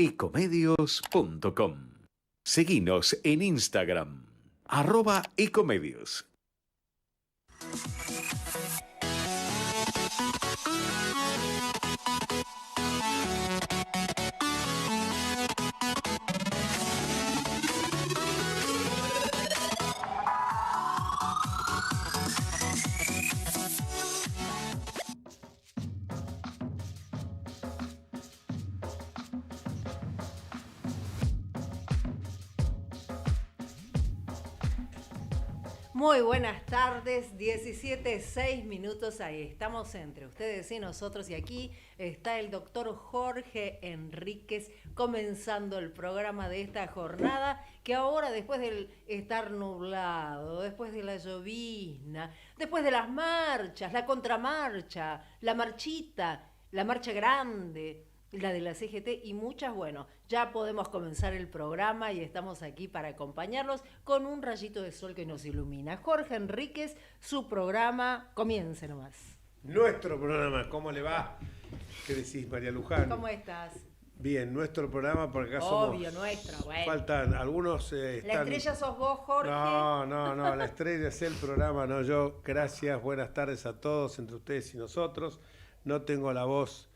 ecomedios.com. Seguinos en Instagram, @ecomedios. Muy buenas tardes, 17:06. Ahí estamos entre ustedes y nosotros, y aquí está el doctor Jorge Enríquez comenzando el programa de esta jornada, que ahora, después del estar nublado, después de la llovizna, después de las marchas, la contramarcha, la marchita, la marcha grande, la de la CGT y muchas, bueno, ya podemos comenzar el programa y estamos aquí para acompañarlos con un rayito de sol que nos ilumina. Jorge Enríquez, su programa, comience nomás. Nuestro programa, ¿cómo le va? ¿Qué decís, María Luján? ¿Cómo estás? Bien, nuestro programa, porque acá Obvio, somos... nuestro, bueno. Faltan, algunos La están... estrella sos vos, Jorge. No, la estrella es el programa, no yo. Gracias, buenas tardes a todos, entre ustedes y nosotros. No tengo la voz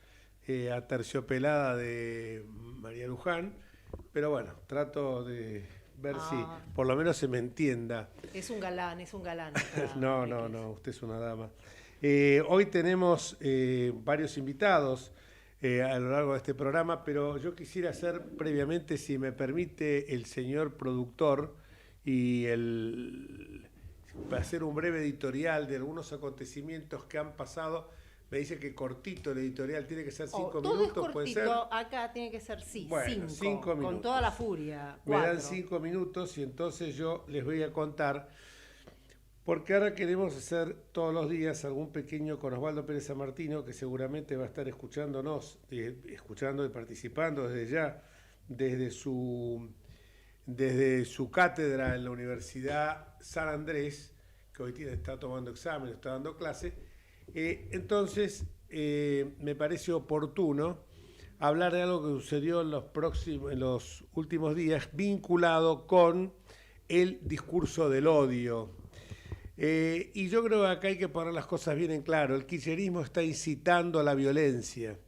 aterciopelada de María Luján, pero bueno, trato de ver si por lo menos se me entienda. Es un galán, es un galán. No, usted es una dama. Hoy tenemos varios invitados a lo largo de este programa, pero yo quisiera hacer previamente, si me permite el señor productor, y hacer un breve editorial de algunos acontecimientos que han pasado. Me dice que cortito el editorial, tiene que ser 5 todo minutos, es cortito, ¿puede ser? acá tiene que ser, sí, bueno, 5 minutos. Con toda la furia. 4. Me dan 5 minutos y entonces yo les voy a contar, porque ahora queremos hacer todos los días algún pequeño con Osvaldo Pérez Sammartino, que seguramente va a estar escuchándonos, escuchando y participando desde ya, desde su cátedra en la Universidad San Andrés, que hoy está tomando exámenes, está dando clase. Entonces, me parece oportuno hablar de algo que sucedió en los últimos días vinculado con el discurso del odio. Y yo creo que acá hay que poner las cosas bien en claro. El kirchnerismo está incitando a la violencia.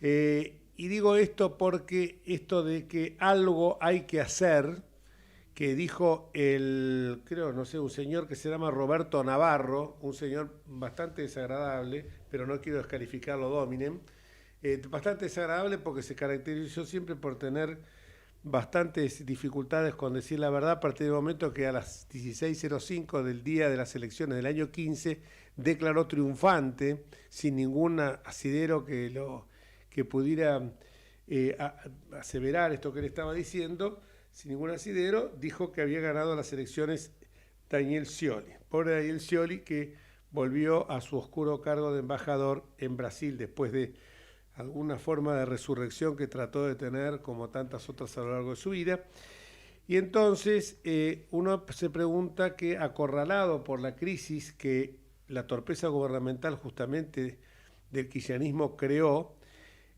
Y digo esto porque esto de que algo hay que hacer, que dijo un señor que se llama Roberto Navarro, un señor bastante desagradable, pero no quiero descalificarlo dominem, bastante desagradable porque se caracterizó siempre por tener bastantes dificultades con decir la verdad, a partir del momento que a las 16:05 del día de las elecciones del año 15 declaró triunfante, sin ningún asidero que pudiera aseverar esto que él estaba diciendo. Sin ningún asidero, dijo que había ganado las elecciones Daniel Scioli. Pobre Daniel Scioli, que volvió a su oscuro cargo de embajador en Brasil después de alguna forma de resurrección que trató de tener, como tantas otras a lo largo de su vida. Y entonces uno se pregunta que, acorralado por la crisis que la torpeza gubernamental justamente del kirchnerismo creó,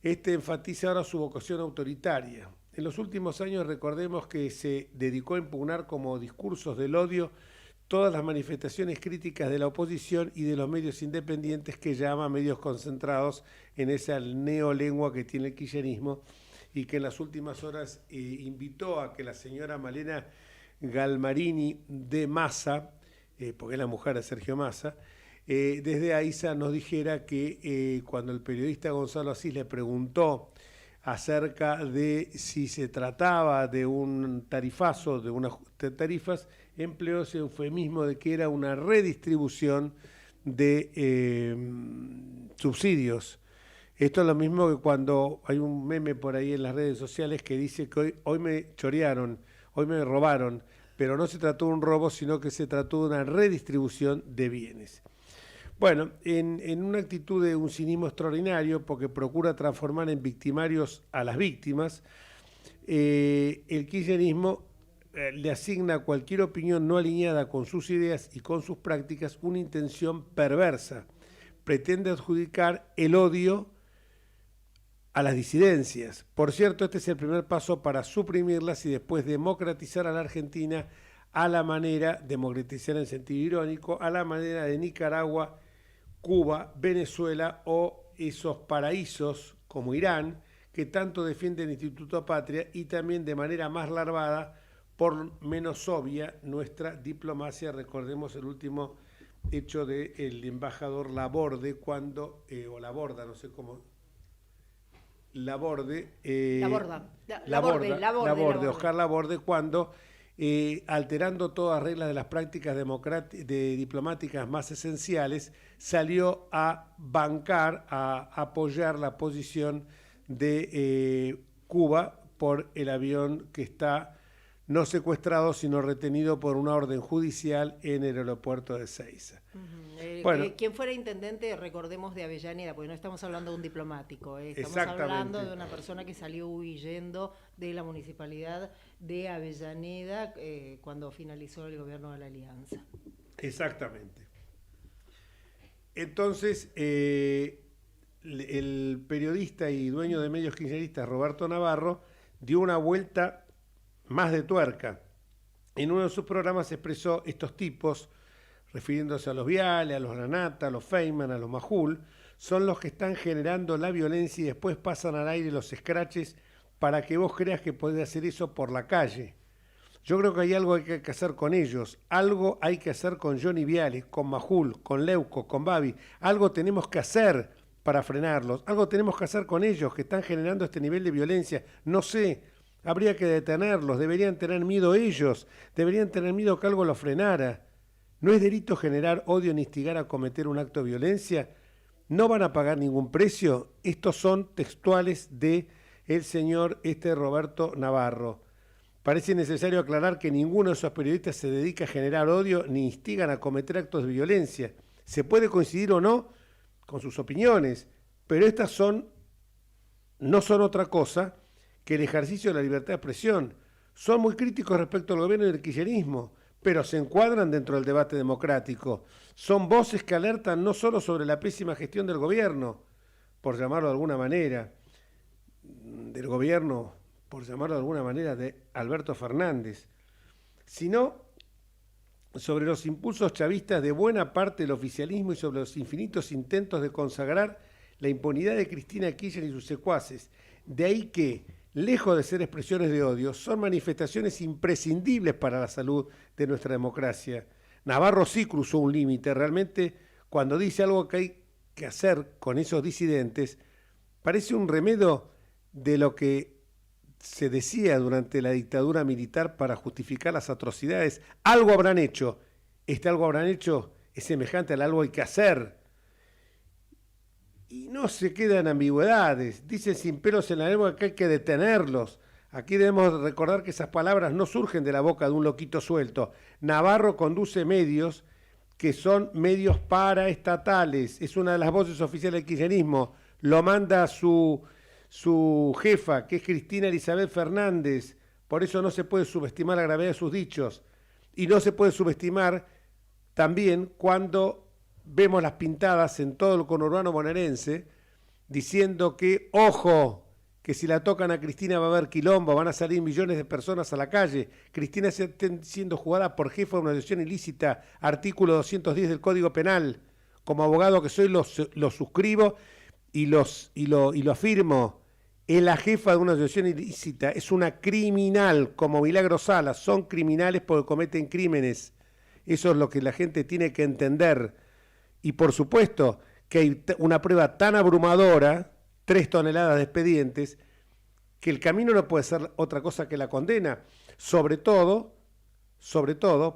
enfatiza ahora su vocación autoritaria. En los últimos años recordemos que se dedicó a impugnar como discursos del odio todas las manifestaciones críticas de la oposición y de los medios independientes, que llama medios concentrados en esa neolengua que tiene el kirchnerismo, y que en las últimas horas invitó a que la señora Malena Galmarini de Massa, porque es la mujer de Sergio Massa, desde AISA nos dijera que cuando el periodista Gonzalo Asís le preguntó acerca de si se trataba de un tarifazo, de unas tarifas, empleó ese eufemismo de que era una redistribución de subsidios. Esto es lo mismo que cuando hay un meme por ahí en las redes sociales que dice que hoy me chorearon, hoy me robaron, pero no se trató de un robo, sino que se trató de una redistribución de bienes. Bueno, en una actitud de un cinismo extraordinario, porque procura transformar en victimarios a las víctimas, el kirchnerismo le asigna a cualquier opinión no alineada con sus ideas y con sus prácticas una intención perversa. Pretende adjudicar el odio a las disidencias. Por cierto, este es el primer paso para suprimirlas y después democratizar a la Argentina a la manera, democratizar en sentido irónico, a la manera de Nicaragua, Cuba, Venezuela o esos paraísos como Irán, que tanto defiende el Instituto Patria, y también de manera más larvada, por menos obvia, nuestra diplomacia. Recordemos el último hecho del embajador Laborde, cuando, o Laborda, no sé cómo, Laborde, Oscar Laborde, cuando, alterando todas reglas de las prácticas diplomáticas más esenciales, salió a bancar, a apoyar la posición de Cuba por el avión que está no secuestrado, sino retenido por una orden judicial en el aeropuerto de Ezeiza. Bueno, quien fuera intendente, recordemos, de Avellaneda, porque no estamos hablando de un diplomático, estamos hablando de una persona que salió huyendo de la municipalidad de Avellaneda cuando finalizó el gobierno de la Alianza. Exactamente. Entonces, el periodista y dueño de medios kirchneristas Roberto Navarro dio una vuelta más de tuerca. En uno de sus programas expresó: estos tipos, refiriéndose a los Viale, a los Lanata, a los Feynman, a los Majul, son los que están generando la violencia y después pasan al aire los scratches para que vos creas que podés hacer eso por la calle. Yo creo que hay algo que hay que hacer con ellos, algo hay que hacer con Johnny Viale, con Majul, con Leuco, con Babi, algo tenemos que hacer para frenarlos, algo tenemos que hacer con ellos que están generando este nivel de violencia. No sé, habría que detenerlos, deberían tener miedo ellos, deberían tener miedo que algo los frenara. ¿No es delito generar odio ni instigar a cometer un acto de violencia? ¿No van a pagar ningún precio? Estos son textuales de el señor Roberto Navarro. Parece necesario aclarar que ninguno de esos periodistas se dedica a generar odio ni instigan a cometer actos de violencia. Se puede coincidir o no con sus opiniones, pero estas no son otra cosa que el ejercicio de la libertad de expresión. Son muy críticos respecto al gobierno y al kirchnerismo, pero se encuadran dentro del debate democrático. Son voces que alertan no solo sobre la pésima gestión del gobierno, por llamarlo de alguna manera, de Alberto Fernández, sino sobre los impulsos chavistas de buena parte del oficialismo y sobre los infinitos intentos de consagrar la impunidad de Cristina Kirchner y sus secuaces. De ahí que, lejos de ser expresiones de odio, son manifestaciones imprescindibles para la salud de nuestra democracia. Navarro sí cruzó un límite. Realmente, cuando dice algo que hay que hacer con esos disidentes, parece un remedio de lo que se decía durante la dictadura militar para justificar las atrocidades. Algo habrán hecho. Algo habrán hecho es semejante al algo hay que hacer. Y no se quedan ambigüedades. Dicen sin pelos en la lengua que hay que detenerlos. Aquí debemos recordar que esas palabras no surgen de la boca de un loquito suelto. Navarro conduce medios que son medios paraestatales. Es una de las voces oficiales del kirchnerismo. Lo manda su jefa, que es Cristina Elizabeth Fernández. Por eso no se puede subestimar la gravedad de sus dichos. Y no se puede subestimar también cuando vemos las pintadas en todo el conurbano bonaerense diciendo que, ojo, que si la tocan a Cristina va a haber quilombo, van a salir millones de personas a la calle. Cristina está siendo jugada por jefa de una asociación ilícita, artículo 210 del Código Penal. Como abogado que soy, lo suscribo y lo afirmo. Es la jefa de una asociación ilícita, es una criminal, como Milagro Sala, son criminales porque cometen crímenes. Eso es lo que la gente tiene que entender. Y por supuesto que hay una prueba tan abrumadora, 3 toneladas de expedientes, que el camino no puede ser otra cosa que la condena, sobre todo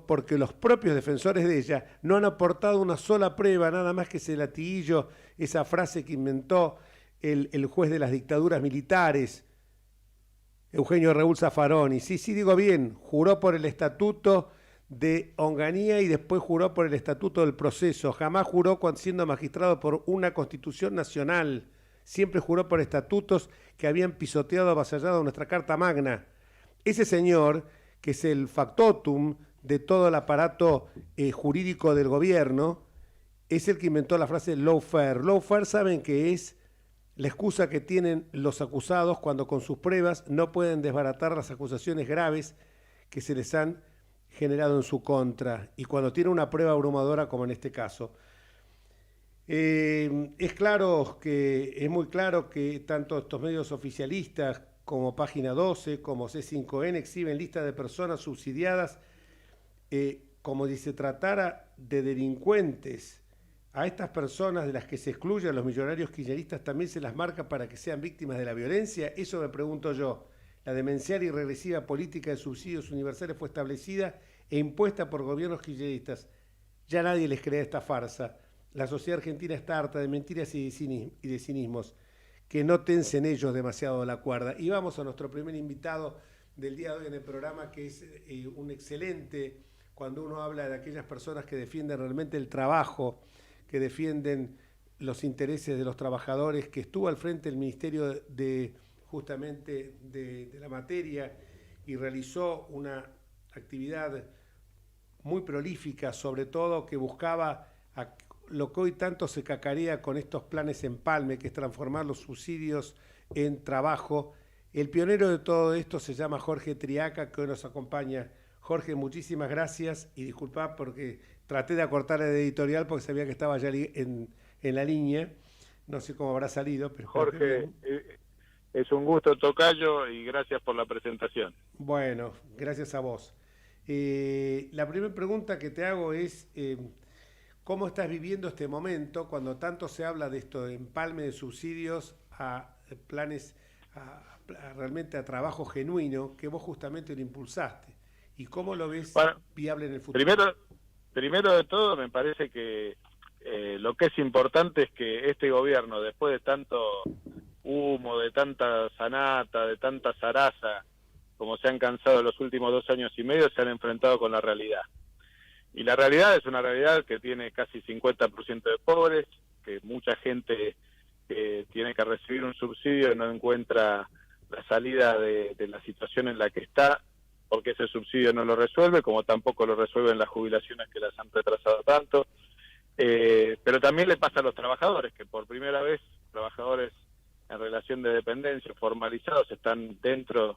porque los propios defensores de ella no han aportado una sola prueba, nada más que ese latiguillo, esa frase que inventó el juez de las dictaduras militares, Eugenio Raúl Zaffaroni. Sí, digo bien, juró por el estatuto de Onganía y después juró por el estatuto del proceso. Jamás juró cuando siendo magistrado por una constitución nacional. Siempre juró por estatutos que habían pisoteado, avasallado nuestra Carta Magna. Ese señor, que es el factotum de todo el aparato jurídico del gobierno, es el que inventó la frase lawfare. Lawfare, ¿saben qué es? la excusa que tienen los acusados cuando con sus pruebas no pueden desbaratar las acusaciones graves que se les han generado en su contra y cuando tiene una prueba abrumadora como en este caso. Es muy claro que tanto estos medios oficialistas como Página 12, como C5N exhiben listas de personas subsidiadas como si se tratara de delincuentes. A estas personas de las que se excluyen los millonarios kirchneristas también se las marca para que sean víctimas de la violencia. Eso me pregunto yo. La demencial y regresiva política de subsidios universales fue establecida e impuesta por gobiernos kirchneristas. Ya nadie les cree esta farsa. La sociedad argentina está harta de mentiras y de cinismos. Que no tensen ellos demasiado la cuerda. Y vamos a nuestro primer invitado del día de hoy en el programa, que es un excelente, cuando uno habla de aquellas personas que defienden realmente el trabajo, que defienden los intereses de los trabajadores, que estuvo al frente del Ministerio justamente de la materia y realizó una actividad muy prolífica, sobre todo que buscaba lo que hoy tanto se cacarea con estos planes empalme, que es transformar los subsidios en trabajo. El pionero de todo esto se llama Jorge Triaca, que hoy nos acompaña. Jorge, muchísimas gracias y disculpa porque traté de acortar el editorial porque sabía que estaba ya en la línea. No sé cómo habrá salido, pero... Jorge, es un gusto, tocayo, y gracias por la presentación. Bueno, gracias a vos. La primera pregunta que te hago es... ¿cómo estás viviendo este momento cuando tanto se habla de esto, de empalme de subsidios a planes, realmente a trabajo genuino, que vos justamente lo impulsaste? ¿Y cómo lo ves viable en el futuro? Primero de todo, me parece que lo que es importante es que este gobierno, después de tanto humo, de tanta sanata, de tanta zaraza, como se han cansado los últimos 2 años y medio, se han enfrentado con la realidad. Y la realidad es una realidad que tiene casi 50% de pobres, que mucha gente que tiene que recibir un subsidio y no encuentra la salida de la situación en la que está, porque ese subsidio no lo resuelve, como tampoco lo resuelven las jubilaciones que las han retrasado tanto. Pero también le pasa a los trabajadores, que por primera vez, trabajadores en relación de dependencia formalizados están dentro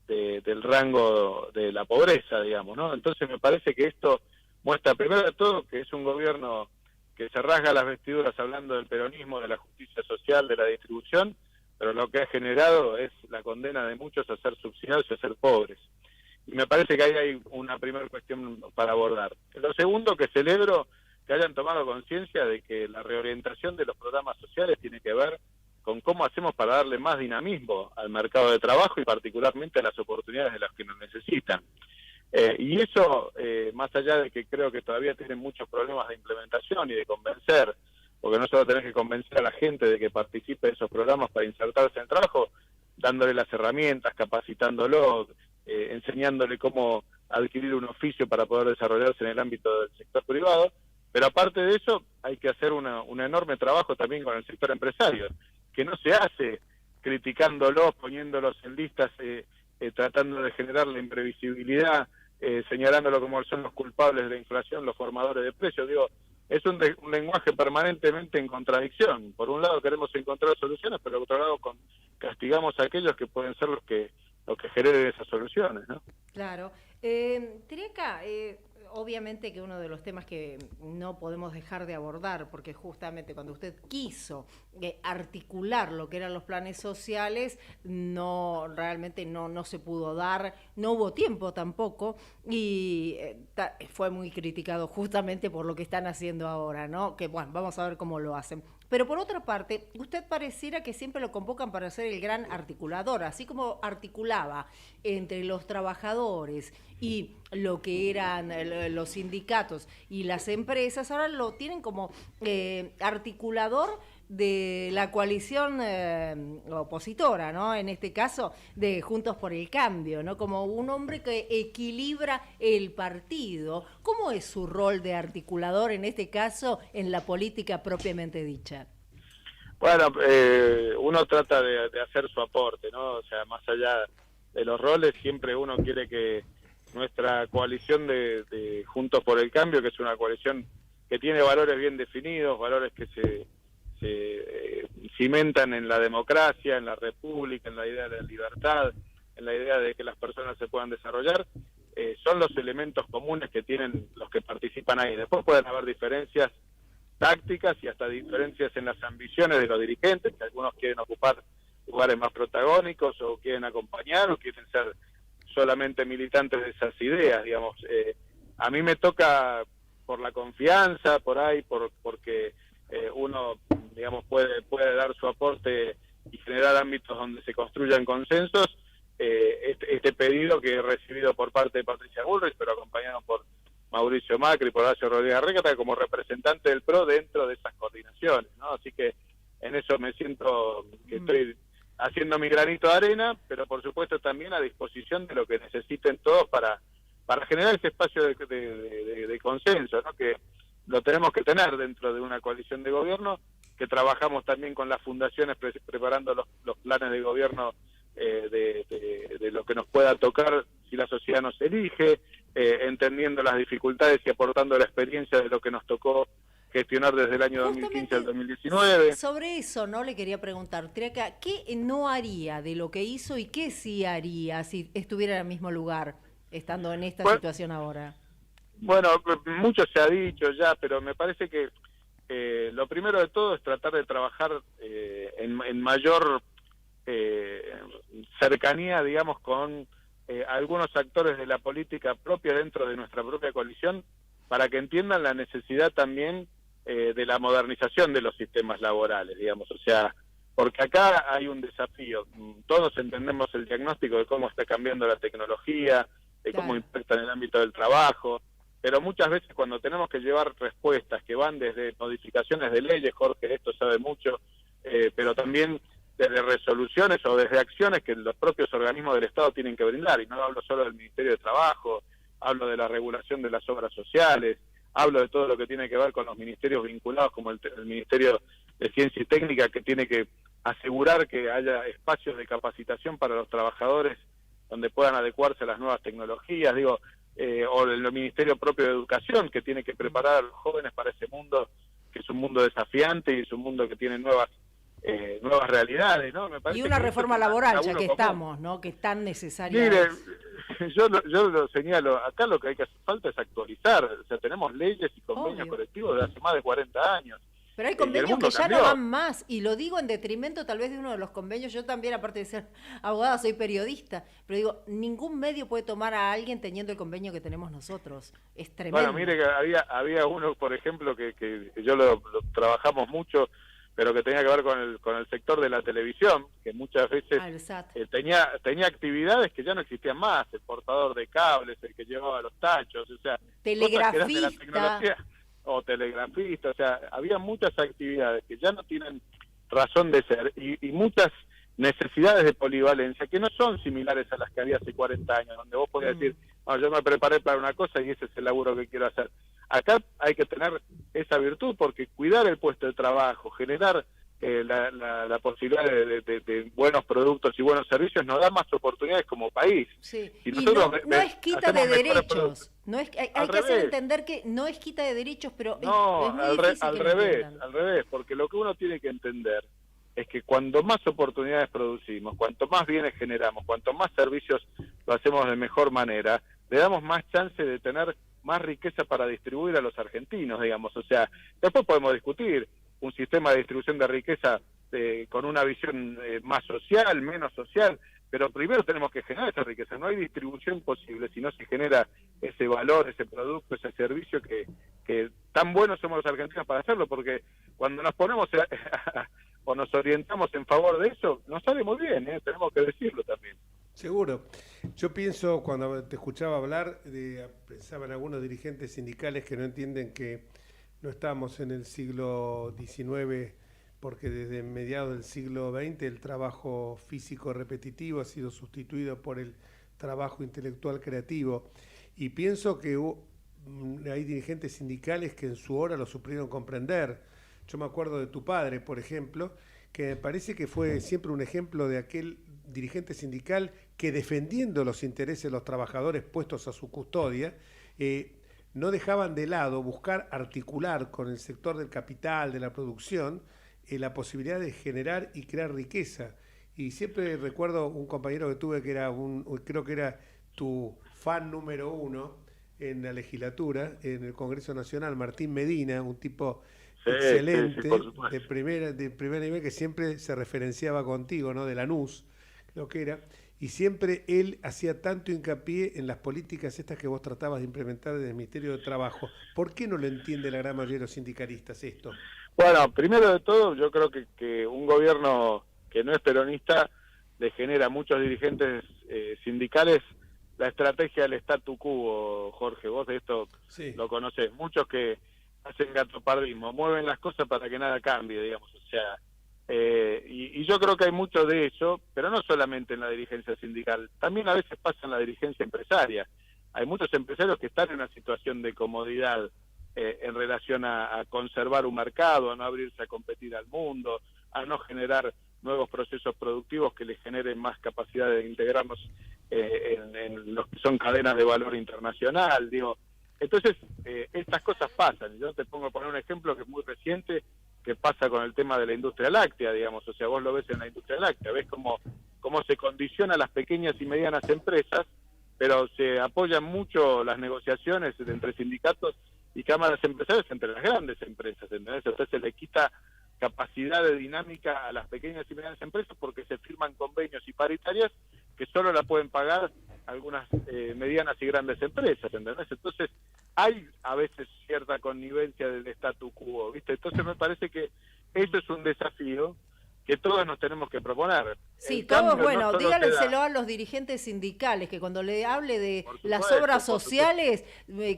del rango de la pobreza, digamos, ¿no? Entonces me parece que esto muestra primero de todo que es un gobierno que se rasga las vestiduras hablando del peronismo, de la justicia social, de la distribución, pero lo que ha generado es la condena de muchos a ser subsidiados y a ser pobres. Y me parece que ahí hay una primera cuestión para abordar. Lo segundo, que celebro que hayan tomado conciencia de que la reorientación de los programas sociales tiene que ver con cómo hacemos para darle más dinamismo al mercado de trabajo y particularmente a las oportunidades de las que nos necesitan. Y eso, más allá de que creo que todavía tienen muchos problemas de implementación y de convencer, porque no solo tenés que convencer a la gente de que participe de esos programas para insertarse en el trabajo, dándole las herramientas, capacitándolo, enseñándole cómo adquirir un oficio para poder desarrollarse en el ámbito del sector privado, pero aparte de eso hay que hacer un enorme trabajo también con el sector empresario, que no se hace criticándolos, poniéndolos en listas, tratando de generar la imprevisibilidad, señalándolo como son los culpables de la inflación, los formadores de precios. Digo, es un lenguaje permanentemente en contradicción. Por un lado queremos encontrar soluciones, pero por otro lado castigamos a aquellos que pueden ser los que generen esas soluciones, ¿no? Claro. Triaca, obviamente que uno de los temas que no podemos dejar de abordar, porque justamente cuando usted quiso articular lo que eran los planes sociales, realmente no se pudo dar, no hubo tiempo tampoco, y fue muy criticado justamente por lo que están haciendo ahora, ¿no? Que bueno, vamos a ver cómo lo hacen. Pero por otra parte, usted pareciera que siempre lo convocan para ser el gran articulador, así como articulaba entre los trabajadores y lo que eran los sindicatos y las empresas, ahora lo tienen como articulador de la coalición opositora, ¿no? En este caso, de Juntos por el Cambio, ¿no? Como un hombre que equilibra el partido. ¿Cómo es su rol de articulador, en este caso, en la política propiamente dicha? Bueno, uno trata de hacer su aporte, ¿no? O sea, más allá de los roles, siempre uno quiere que nuestra coalición de Juntos por el Cambio, que es una coalición que tiene valores bien definidos, valores que se cimentan en la democracia, en la república, en la idea de la libertad, en la idea de que las personas se puedan desarrollar, son los elementos comunes que tienen los que participan ahí. Después pueden haber diferencias tácticas y hasta diferencias en las ambiciones de los dirigentes, que algunos quieren ocupar lugares más protagónicos o quieren acompañar o quieren ser solamente militantes de esas ideas, digamos. A mí me toca por la confianza, por ahí, porque uno, digamos, puede dar su aporte y generar ámbitos donde se construyan consensos, este pedido que he recibido por parte de Patricia Bullrich, pero acompañado por Mauricio Macri, por Horacio Rodríguez Larreta, como representante del PRO dentro de esas coordinaciones, ¿no? Así que en eso me siento que estoy haciendo mi granito de arena, pero por supuesto también a disposición de lo que necesiten todos para generar ese espacio de consenso, ¿no? Que lo tenemos que tener dentro de una coalición de gobierno, que trabajamos también con las fundaciones preparando los planes de gobierno de lo que nos pueda tocar si la sociedad nos elige, entendiendo las dificultades y aportando la experiencia de lo que nos tocó gestionar desde el año 2015 al 2019. Sobre eso, ¿no? Le quería preguntar, Triaca, ¿qué no haría de lo que hizo y qué sí haría si estuviera en el mismo lugar, estando en esta situación ahora? Bueno, mucho se ha dicho ya, pero me parece que lo primero de todo es tratar de trabajar en mayor cercanía, digamos, con algunos actores de la política propia dentro de nuestra propia coalición, para que entiendan la necesidad también de la modernización de los sistemas laborales, digamos. O sea, porque acá hay un desafío. Todos entendemos el diagnóstico de cómo está cambiando la tecnología, de cómo impacta en el ámbito del trabajo, pero muchas veces cuando tenemos que llevar respuestas que van desde modificaciones de leyes, Jorge esto sabe mucho, pero también desde resoluciones o desde acciones que los propios organismos del Estado tienen que brindar, y no hablo solo del Ministerio de Trabajo, hablo de la regulación de las obras sociales, hablo de todo lo que tiene que ver con los ministerios vinculados, como el Ministerio de Ciencia y Técnica, que tiene que asegurar que haya espacios de capacitación para los trabajadores donde puedan adecuarse a las nuevas tecnologías, o el Ministerio propio de Educación, que tiene que preparar a los jóvenes para ese mundo, que es un mundo desafiante y es un mundo que tiene nuevas realidades, ¿no? Me parece y una reforma laboral, ya que común. Estamos, ¿no? Que es tan necesaria. Mire, yo lo señalo, acá lo que hay que hacer falta es actualizar. O sea, tenemos leyes y convenios colectivos de hace más de 40 años. Pero hay convenios que ya cambió. no van más, y lo digo en detrimento tal vez de uno de los convenios. Yo también, aparte de ser abogada, soy periodista, pero digo, ningún medio puede tomar a alguien teniendo el convenio que tenemos nosotros. Es tremendo. Bueno, mire que había uno, por ejemplo, que yo lo trabajamos mucho, pero que tenía que ver con el sector de la televisión, que muchas veces tenía actividades que ya no existían más, el portador de cables, el que llevaba los tachos, o sea, telegrafista o telegrafista, o sea, había muchas actividades que ya no tienen razón de ser y muchas necesidades de polivalencia que no son similares a las que había hace 40 años, donde vos podías decir, no, yo me preparé para una cosa y ese es el laburo que quiero hacer. Acá hay que tener esa virtud, porque cuidar el puesto de trabajo, generar la posibilidad de buenos productos y buenos servicios nos da más oportunidades como país. Sí. Y no es quita de derechos. No es, hay que hacer entender que no es quita de derechos, pero no, es muy difícil al revés, porque lo que uno tiene que entender es que cuanto más oportunidades producimos, cuanto más bienes generamos, cuanto más servicios lo hacemos de mejor manera, le damos más chance de tener más riqueza para distribuir a los argentinos, digamos. O sea, después podemos discutir un sistema de distribución de riqueza con una visión más social, menos social, pero primero tenemos que generar esa riqueza. No hay distribución posible si no se genera ese valor, ese producto, ese servicio que tan buenos somos los argentinos para hacerlo, porque cuando nos ponemos o nos orientamos en favor de eso, nos sale muy bien, tenemos que decirlo también. Seguro. Yo pienso, cuando te escuchaba hablar, pensaba en algunos dirigentes sindicales que no entienden que no estamos en el siglo XIX, porque desde mediados del siglo XX el trabajo físico repetitivo ha sido sustituido por el trabajo intelectual creativo. Y pienso que hay dirigentes sindicales que en su hora lo supieron comprender. Yo me acuerdo de tu padre, por ejemplo, que me parece que fue siempre un ejemplo de aquel dirigente sindical que, defendiendo los intereses de los trabajadores puestos a su custodia, no dejaban de lado buscar articular con el sector del capital, de la producción, la posibilidad de generar y crear riqueza. Y siempre recuerdo un compañero que tuve que era creo que era tu fan número 1 en la legislatura, en el Congreso Nacional, Martín Medina, un tipo excelente, de primer nivel, que siempre se referenciaba contigo, ¿no? De Lanús, creo que era. Y siempre él hacía tanto hincapié en las políticas estas que vos tratabas de implementar desde el Ministerio de Trabajo. ¿Por qué no lo entiende la gran mayoría de los sindicalistas esto? Bueno, primero de todo, yo creo que un gobierno que no es peronista le genera a muchos dirigentes sindicales la estrategia del statu quo, Jorge. Vos de esto lo conocés. Muchos que hacen gatopardismo, mueven las cosas para que nada cambie, digamos. O sea, y yo creo que hay mucho de eso, pero no solamente en la dirigencia sindical, también a veces pasa en la dirigencia empresaria. Hay muchos empresarios que están en una situación de comodidad en relación a conservar un mercado, a no abrirse a competir al mundo, a no generar nuevos procesos productivos que les generen más capacidad de integrarnos en los que son cadenas de valor internacional, digo. Entonces, estas cosas pasan. Yo te pongo a poner un ejemplo que es muy reciente, que pasa con el tema de la industria láctea, digamos. O sea, vos lo ves en la industria láctea, ves cómo se condiciona a las pequeñas y medianas empresas, pero se apoyan mucho las negociaciones entre sindicatos y cámaras empresariales entre las grandes empresas, ¿entendés? Entonces se le quita capacidad de dinámica a las pequeñas y medianas empresas porque se firman convenios y paritarias que solo la pueden pagar algunas medianas y grandes empresas, ¿entendés? Entonces hay a veces cierta connivencia del statu quo, ¿viste? Entonces me parece que eso es un desafío que todos nos tenemos que proponer. Sí, todos, bueno, no díganselo a los dirigentes sindicales, que cuando le hable de las obras sociales,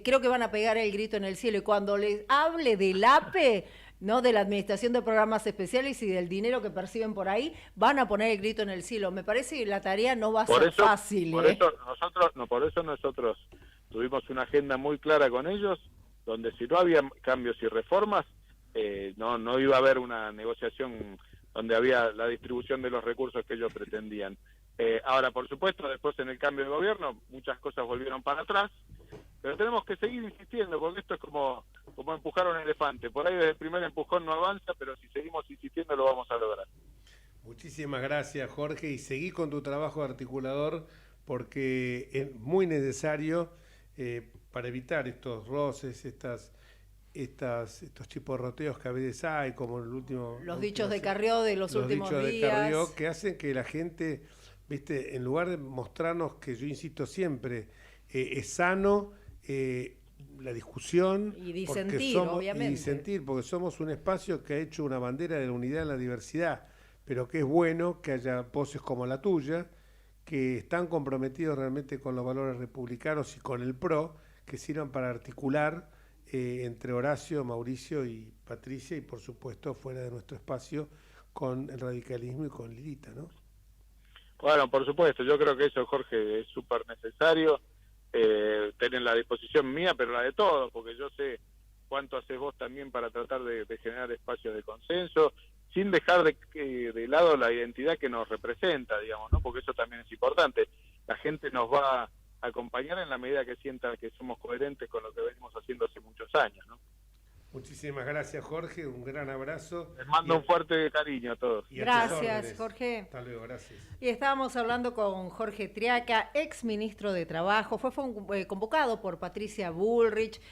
creo que van a pegar el grito en el cielo, y cuando les hable del APE, ¿no? De la Administración de Programas Especiales y del dinero que perciben por ahí, van a poner el grito en el cielo. Me parece que la tarea no va a ser fácil. Por eso nosotros tuvimos una agenda muy clara con ellos, donde si no había cambios y reformas, no iba a haber una negociación donde había la distribución de los recursos que ellos pretendían. Ahora, por supuesto, después en el cambio de gobierno, muchas cosas volvieron para atrás, pero tenemos que seguir insistiendo, porque esto es como empujar a un elefante. Por ahí desde el primer empujón no avanza, pero si seguimos insistiendo lo vamos a lograr. Muchísimas gracias, Jorge, y seguí con tu trabajo de articulador, porque es muy necesario para evitar estos roces, estos chiporroteos que a veces hay, como el último... Los dichos de Carrió de los últimos días. Los dichos de Carrió, que hacen que la gente, ¿viste? En lugar de mostrarnos, que yo insisto siempre, es sano la discusión. Y disentir, obviamente. Y disentir, porque somos un espacio que ha hecho una bandera de la unidad en la diversidad, pero que es bueno que haya voces como la tuya, que están comprometidos realmente con los valores republicanos y con el PRO, que sirvan para articular entre Horacio, Mauricio y Patricia, y por supuesto fuera de nuestro espacio con el radicalismo y con Lilita, ¿no? Bueno, por supuesto, yo creo que eso, Jorge, es súper necesario, tener la disposición mía, pero la de todos, porque yo sé cuánto haces vos también para tratar de generar espacios de consenso, sin dejar de lado la identidad que nos representa, digamos, ¿no? Porque eso también es importante. La gente nos va a acompañar en la medida que sienta que somos coherentes con lo que venimos haciendo hace muchos años, ¿no? Muchísimas gracias, Jorge, un gran abrazo. Les mando un fuerte cariño a todos. Gracias, Jorge. Hasta luego, gracias. Y estábamos hablando con Jorge Triaca, ex ministro de Trabajo. Fue convocado por Patricia Bullrich,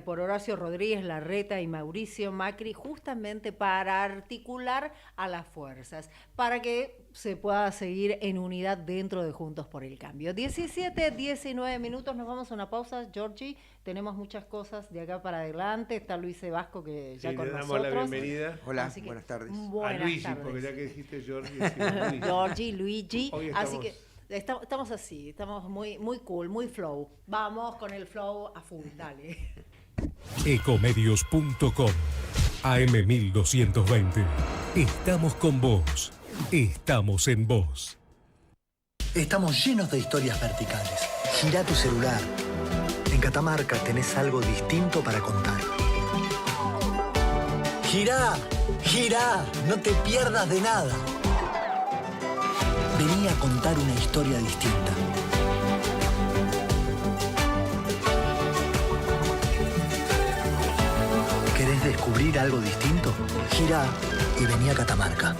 por Horacio Rodríguez Larreta y Mauricio Macri, justamente para articular a las fuerzas, para que se pueda seguir en unidad dentro de Juntos por el Cambio. 19 minutos, nos vamos a una pausa, Georgie. Tenemos muchas cosas de acá para adelante. Está Luis Vasco, que ya con nosotros. Le damos la bienvenida. Hola, buenas tardes. A Luigi, porque ya que dijiste Georgie, Georgie, Luigi. Así que estamos así, estamos muy, muy cool, muy flow. Vamos con el flow a full, dale. Ecomedios.com AM1220. Estamos con vos. Estamos en vos. Estamos llenos de historias verticales. Girá tu celular. En Catamarca tenés algo distinto para contar. Girá, girá, no te pierdas de nada. Vení a contar una historia distinta. ¿Querés descubrir descubrir algo distinto? Gira y vení a Catamarca.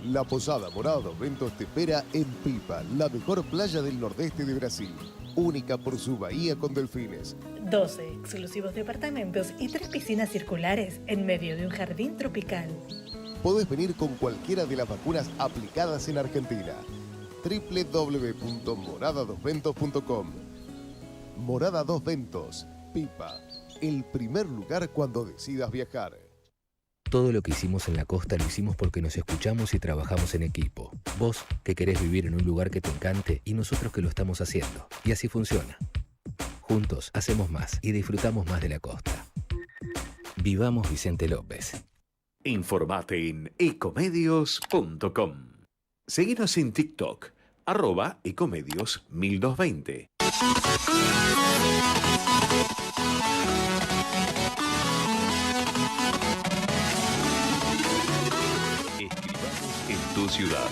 La Posada Morada dos Ventos te espera en Pipa, la mejor playa del nordeste de Brasil. Única por su bahía con delfines. 12 exclusivos departamentos y 3 piscinas circulares en medio de un jardín tropical. Podés venir con cualquiera de las vacunas aplicadas en Argentina. www.moradadosventos.com. Morada Dos Ventos, Pipa, el primer lugar cuando decidas viajar. Todo lo que hicimos en la costa lo hicimos porque nos escuchamos y trabajamos en equipo. Vos, que querés vivir en un lugar que te encante, y nosotros que lo estamos haciendo. Y así funciona. Juntos hacemos más y disfrutamos más de la costa. Vivamos Vicente López. Informate en ecomedios.com. Seguinos en TikTok, @ecomedios1220. En tu ciudad,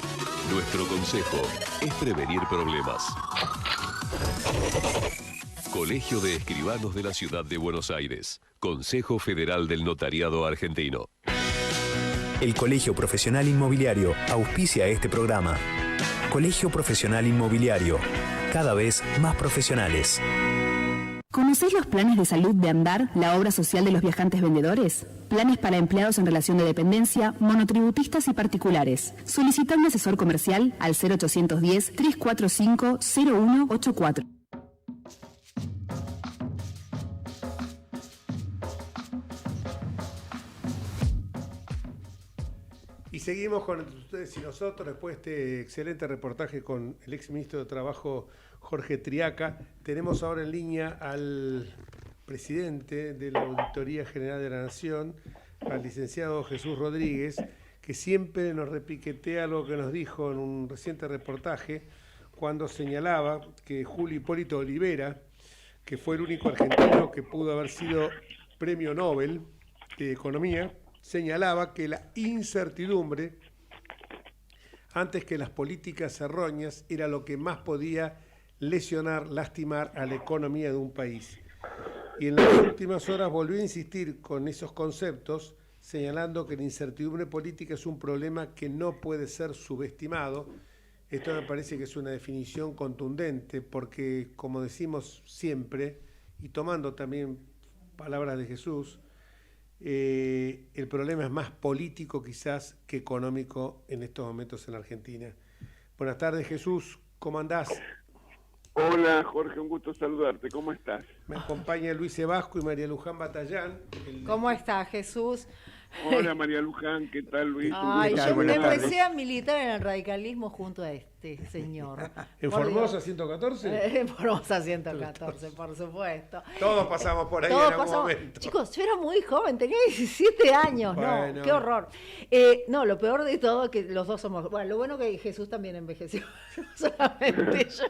nuestro consejo es prevenir problemas. Colegio de Escribanos de la Ciudad de Buenos Aires. Consejo Federal del Notariado Argentino. El Colegio Profesional Inmobiliario auspicia este programa. Colegio Profesional Inmobiliario, cada vez más profesionales. ¿Conocéis los planes de salud de Andar, la obra social de los viajantes vendedores? Planes para empleados en relación de dependencia, monotributistas y particulares. Solicita un asesor comercial al 0810-345-0184. Y seguimos con ustedes y nosotros después de este excelente reportaje con el ex ministro de Trabajo Jorge Triaca. Tenemos ahora en línea al presidente de la Auditoría General de la Nación, al licenciado Jesús Rodríguez, que siempre nos repiquetea lo que nos dijo en un reciente reportaje cuando señalaba que Julio Hipólito Olivera, que fue el único argentino que pudo haber sido premio Nobel de Economía, señalaba que la incertidumbre, antes que las políticas erróneas, era lo que más podía lesionar, lastimar a la economía de un país. Y en las últimas horas volvió a insistir con esos conceptos, señalando que la incertidumbre política es un problema que no puede ser subestimado. Esto me parece que es una definición contundente, porque, como decimos siempre, y tomando también palabras de Jesús, el problema es más político quizás que económico en estos momentos en Argentina. Buenas tardes, Jesús, ¿cómo andás? Hola, Jorge, un gusto saludarte, ¿cómo estás? Me acompaña Luis Sebasco y María Luján Batallán. ¿Cómo está, Jesús? Hola, María Luján, ¿qué tal, Luis? Ay, yo empecé a militar en el radicalismo junto a este señor. ¿En Formosa 114? En Formosa 114, por supuesto. Todos pasamos por ahí Todos en algún momento. Chicos, yo era muy joven, tenía 17 años, bueno. No, qué horror. No, lo peor de todo es que los dos somos... Bueno, lo bueno que Jesús también envejeció, no solamente yo.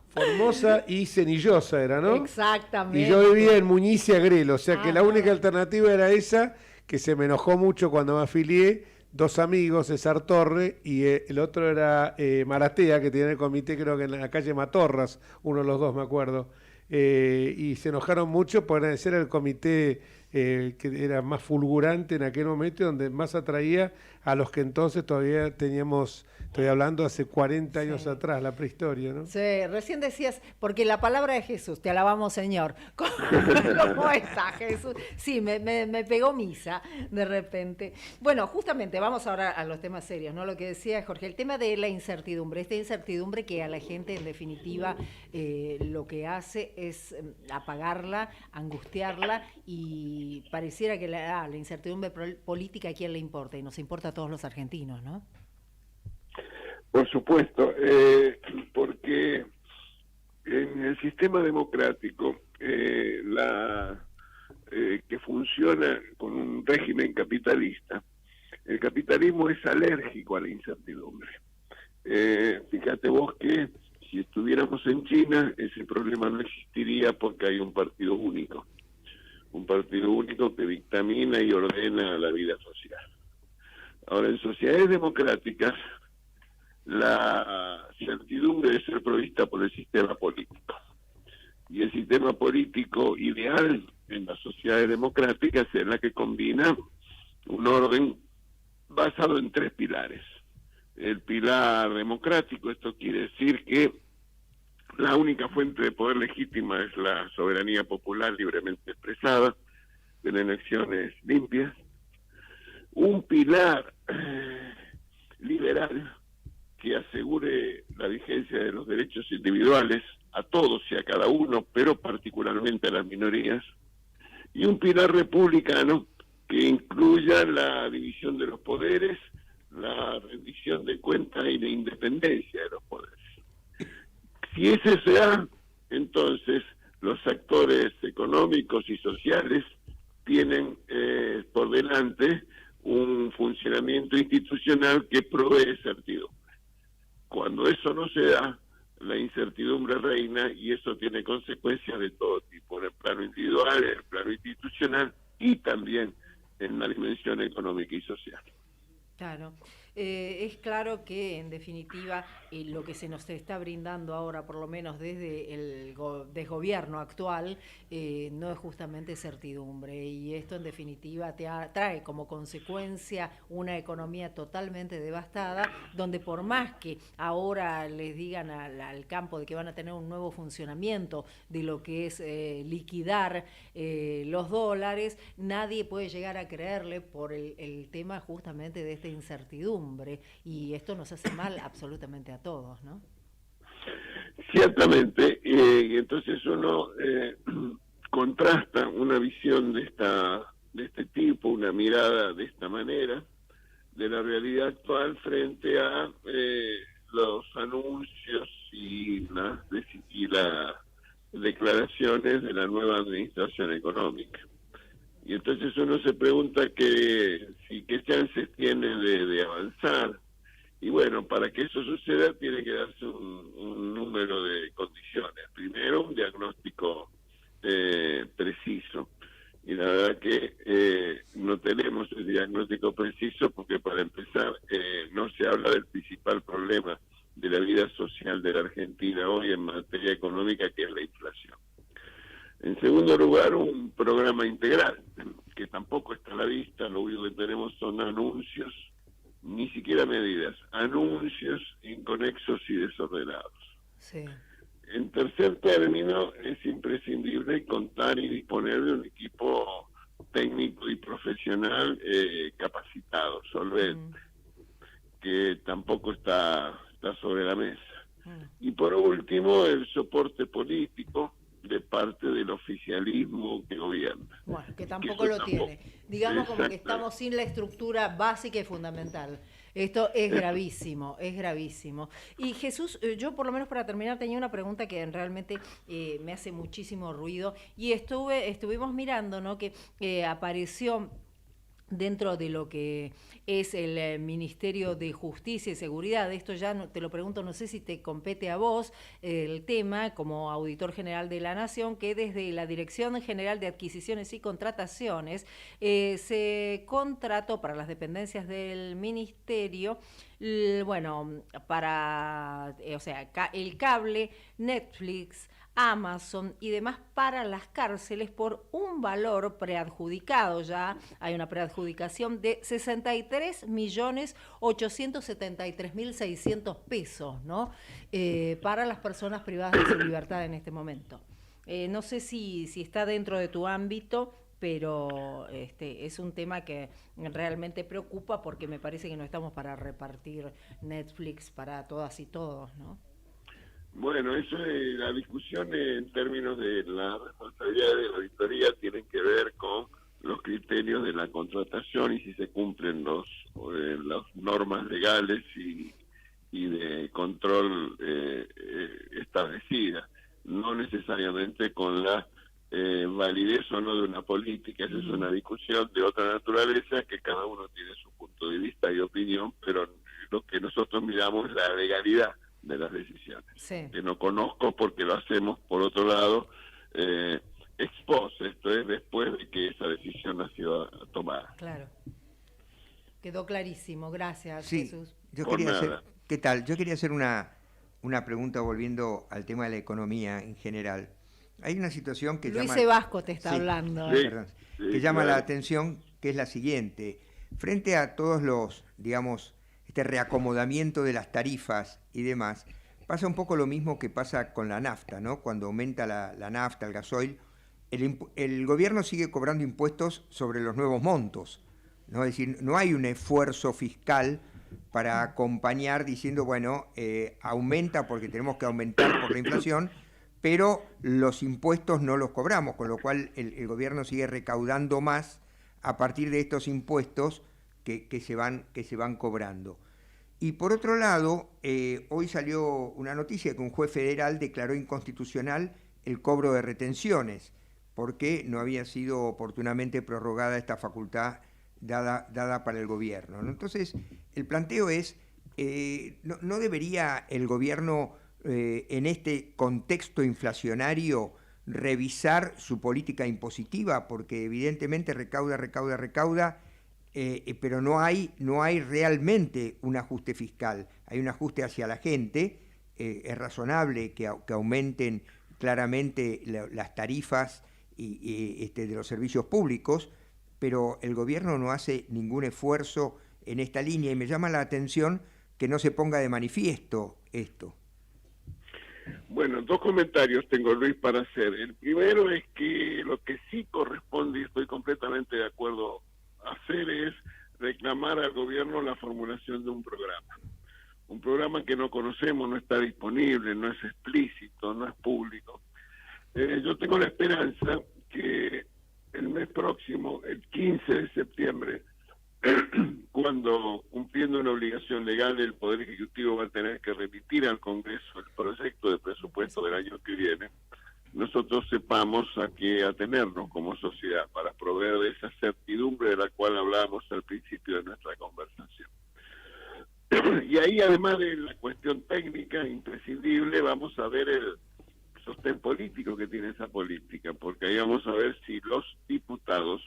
Formosa y Cenillosa era, ¿no? Exactamente. Y yo vivía en Muñiz y Agrelo, o sea que la única alternativa era esa, que se me enojó mucho cuando me afilié. Dos amigos, César Torre y el otro era Maratea, que tenía el comité creo que en la calle Matorras, uno de los dos me acuerdo, y se enojaron mucho por ese era el comité que era más fulgurante en aquel momento, donde más atraía a los que entonces todavía teníamos, estoy hablando hace 40 años atrás, la prehistoria, ¿no? Sí, recién decías, porque la palabra de Jesús, te alabamos, Señor. ¿Cómo está, Jesús? Sí, me pegó misa de repente. Bueno, justamente, vamos ahora a los temas serios, ¿no? Lo que decía Jorge, el tema de la incertidumbre, esta incertidumbre que a la gente, en definitiva, lo que hace es apagarla, angustiarla, y pareciera que la incertidumbre política a quién le importa, y nos importa a todos los argentinos, ¿no? Por supuesto, porque en el sistema democrático que funciona con un régimen capitalista, el capitalismo es alérgico a la incertidumbre. Fíjate vos que si estuviéramos en China, ese problema no existiría porque hay un partido único que dictamina y ordena la vida social. Ahora, en sociedades democráticas, la certidumbre debe ser provista por el sistema político. Y el sistema político ideal en las sociedades democráticas es la que combina un orden basado en 3 pilares. El pilar democrático, esto quiere decir que la única fuente de poder legítima es la soberanía popular libremente expresada, en elecciones limpias. Un pilar liberal que asegure la vigencia de los derechos individuales a todos y a cada uno, pero particularmente a las minorías. Y un pilar republicano que incluya la división de los poderes, la rendición de cuentas y la independencia de los poderes. Si ese se da, entonces los actores económicos y sociales tienen por delante un funcionamiento institucional que provee certidumbre. Cuando eso no se da, la incertidumbre reina y eso tiene consecuencias de todo tipo, en el plano individual, en el plano institucional y también en la dimensión económica y social. Claro. Es claro que, en definitiva, lo que se nos está brindando ahora, por lo menos desde el desgobierno actual, no es justamente certidumbre. Y esto, en definitiva, trae como consecuencia una economía totalmente devastada, donde por más que ahora les digan al campo de que van a tener un nuevo funcionamiento de lo que es liquidar los dólares, nadie puede llegar a creerle por el tema justamente de esta incertidumbre. Y esto nos hace mal absolutamente a todos, ¿no? Ciertamente, y entonces uno contrasta una visión de este tipo, una mirada de esta manera, de la realidad actual frente a los anuncios y las declaraciones de la nueva administración económica. Y entonces uno se pregunta qué chances tiene de avanzar. Y bueno, para que eso suceda tiene que darse un número de condiciones. Primero, un diagnóstico preciso. Y la verdad que no tenemos el diagnóstico preciso porque, para empezar, no se habla del principal problema de la vida social de la Argentina hoy en materia económica, que es la inflación. En segundo lugar, un programa integral, que tampoco está a la vista. Lo único que tenemos son anuncios, ni siquiera medidas, anuncios inconexos y desordenados. Sí. En tercer término, es imprescindible contar y disponer de un equipo técnico y profesional capacitado, solvente, que tampoco está sobre la mesa. Y por último, el soporte político de parte del oficialismo que gobierna. Bueno, que tampoco lo tiene. Digamos como que estamos sin la estructura básica y fundamental. Esto es gravísimo, es gravísimo. Y Jesús, yo por lo menos para terminar tenía una pregunta que realmente me hace muchísimo ruido, y estuvimos mirando, ¿no?, que apareció dentro de lo que es el Ministerio de Justicia y Seguridad. Esto ya te lo pregunto, no sé si te compete a vos el tema como auditor general de la Nación, que desde la Dirección General de Adquisiciones y Contrataciones se contrató para las dependencias del Ministerio, para, el cable, Netflix, Amazon y demás para las cárceles por un valor preadjudicado, ya hay una preadjudicación de 63.873.600 pesos, ¿no? Para las personas privadas de su libertad en este momento. No sé si está dentro de tu ámbito, pero es un tema que realmente preocupa, porque me parece que no estamos para repartir Netflix para todas y todos, ¿no? Bueno, eso es la discusión en términos de la responsabilidad de la auditoría, tienen que ver con los criterios de la contratación y si se cumplen las normas legales y de control establecidas, no necesariamente con la validez o no de una política. Esa es una discusión de otra naturaleza, que cada uno tiene su punto de vista y opinión, pero lo que nosotros miramos es la legalidad de las decisiones, sí, que no conozco porque lo hacemos por otro lado ex post, esto es después de que esa decisión ha sido tomada. Claro, quedó clarísimo, gracias, sí, Jesús. ¿Qué tal? Yo quería hacer una pregunta volviendo al tema de la economía en general. hay una situación que Luis llama... Vasco te está hablando. Perdón, que llama la atención, que es la siguiente. Frente a todos los, digamos, este reacomodamiento de las tarifas y demás, pasa un poco lo mismo que pasa con la nafta, ¿no? Cuando aumenta la nafta, el gasoil, el gobierno sigue cobrando impuestos sobre los nuevos montos, ¿no? Es decir, no hay un esfuerzo fiscal para acompañar diciendo, bueno, aumenta porque tenemos que aumentar por la inflación, pero los impuestos no los cobramos, con lo cual el gobierno sigue recaudando más a partir de estos impuestos que se van cobrando. Y por otro lado, hoy salió una noticia que un juez federal declaró inconstitucional el cobro de retenciones, porque no había sido oportunamente prorrogada esta facultad dada para el gobierno, ¿no? Entonces, el planteo es, ¿no debería el gobierno, en este contexto inflacionario, revisar su política impositiva? Porque evidentemente recauda, pero no hay realmente un ajuste fiscal, hay un ajuste hacia la gente. Es razonable que aumenten claramente las tarifas de los servicios públicos, pero el gobierno no hace ningún esfuerzo en esta línea, y me llama la atención que no se ponga de manifiesto esto. Bueno, dos comentarios tengo, Luis, para hacer. El primero es que lo que sí corresponde, y estoy completamente de acuerdo, hacer es reclamar al gobierno la formulación de un programa que no conocemos, no está disponible, no es explícito, no es público. Yo tengo la esperanza que el mes próximo, el 15 de septiembre, cuando, cumpliendo una obligación legal, el Poder Ejecutivo va a tener que remitir al Congreso el proyecto de presupuesto del año que viene, nosotros sepamos a qué atenernos como sociedad para proveer de esa certidumbre de la cual hablábamos al principio de nuestra conversación. Y ahí, además de la cuestión técnica imprescindible, vamos a ver el sostén político que tiene esa política, porque ahí vamos a ver si los diputados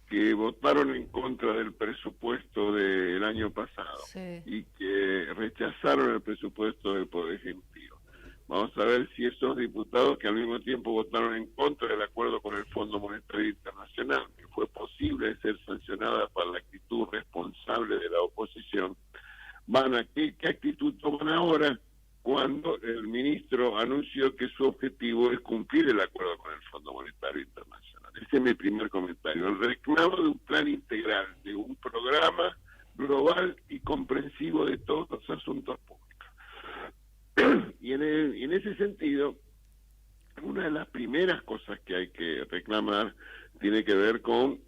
que votaron en contra del presupuesto del año pasado y que rechazaron el presupuesto del Poder Ejecutivo, vamos a ver si esos diputados que al mismo tiempo votaron en contra del acuerdo con el Fondo Monetario Internacional, que fue posible ser sancionada por la actitud responsable de la oposición, ¿qué actitud toman ahora cuando el ministro anunció que su objetivo es cumplir el acuerdo con el Fondo Monetario Internacional? Ese es mi primer comentario. El reclamo de un plan integral, de un programa global y comprensivo de todos los asuntos públicos. Y en ese sentido, una de las primeras cosas que hay que reclamar tiene que ver con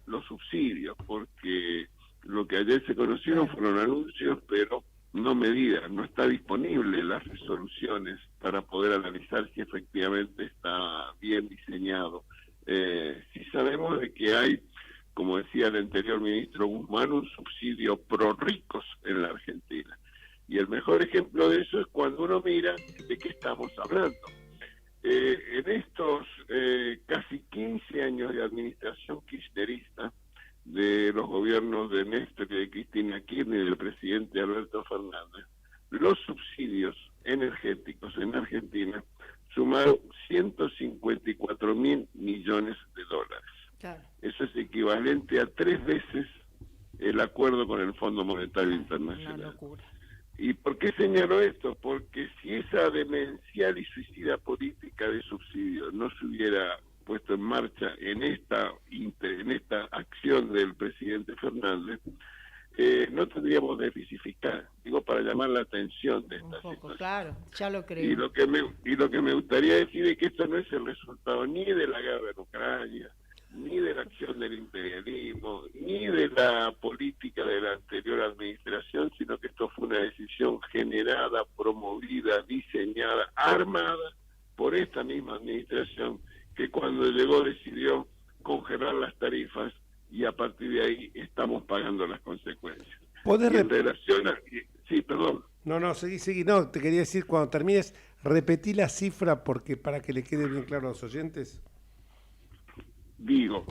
los subsidios, porque lo que ayer se conocieron fueron anuncios, pero no medidas, no está disponible las resoluciones para poder analizar si efectivamente está bien diseñado. Sí sabemos de que hay, como decía el anterior ministro Guzmán, un subsidio pro ricos en la Argentina. Y el mejor ejemplo de eso es cuando uno mira de qué estamos hablando. En estos casi 15 años de administración kirchnerista, de los gobiernos de Néstor y de Cristina Kirchner y del presidente Alberto Fernández, los subsidios energéticos en Argentina sumaron 154.000 millones de dólares. Claro. Eso es equivalente a 3 veces el acuerdo con el Fondo Monetario Internacional. Una locura. ¿Y por qué señalo esto? Porque si esa demencial y suicida política de subsidios no se hubiera puesto en marcha en esta acción del presidente Fernández, no tendríamos déficit fiscal, digo, para llamar la atención de esta situación. Claro, ya lo creo. Y lo que me gustaría decir es que esto no es el resultado ni de la guerra en Ucrania, ni de la acción del imperialismo, ni de la política de la anterior administración, sino que esto fue una decisión generada, promovida, diseñada, armada por esta misma administración, que cuando llegó decidió congelar las tarifas y a partir de ahí estamos pagando las consecuencias. Sí, perdón. No, seguí. No, te quería decir, cuando termines, repetí la cifra porque para que le quede bien claro a los oyentes. Digo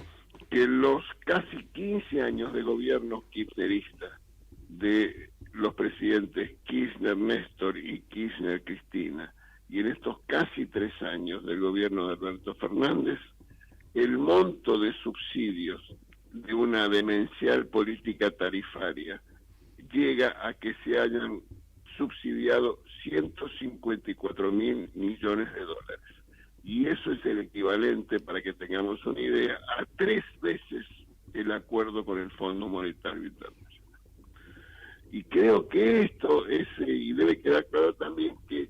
que los casi 15 años de gobierno kirchnerista de los presidentes Kirchner Néstor y Kirchner Cristina y en estos casi 3 años del gobierno de Alberto Fernández, el monto de subsidios de una demencial política tarifaria llega a que se hayan subsidiado 154.000 millones de dólares. Y eso es el equivalente, para que tengamos una idea, a 3 veces el acuerdo con el Fondo Monetario Internacional. Y creo que esto es, y debe quedar claro también, que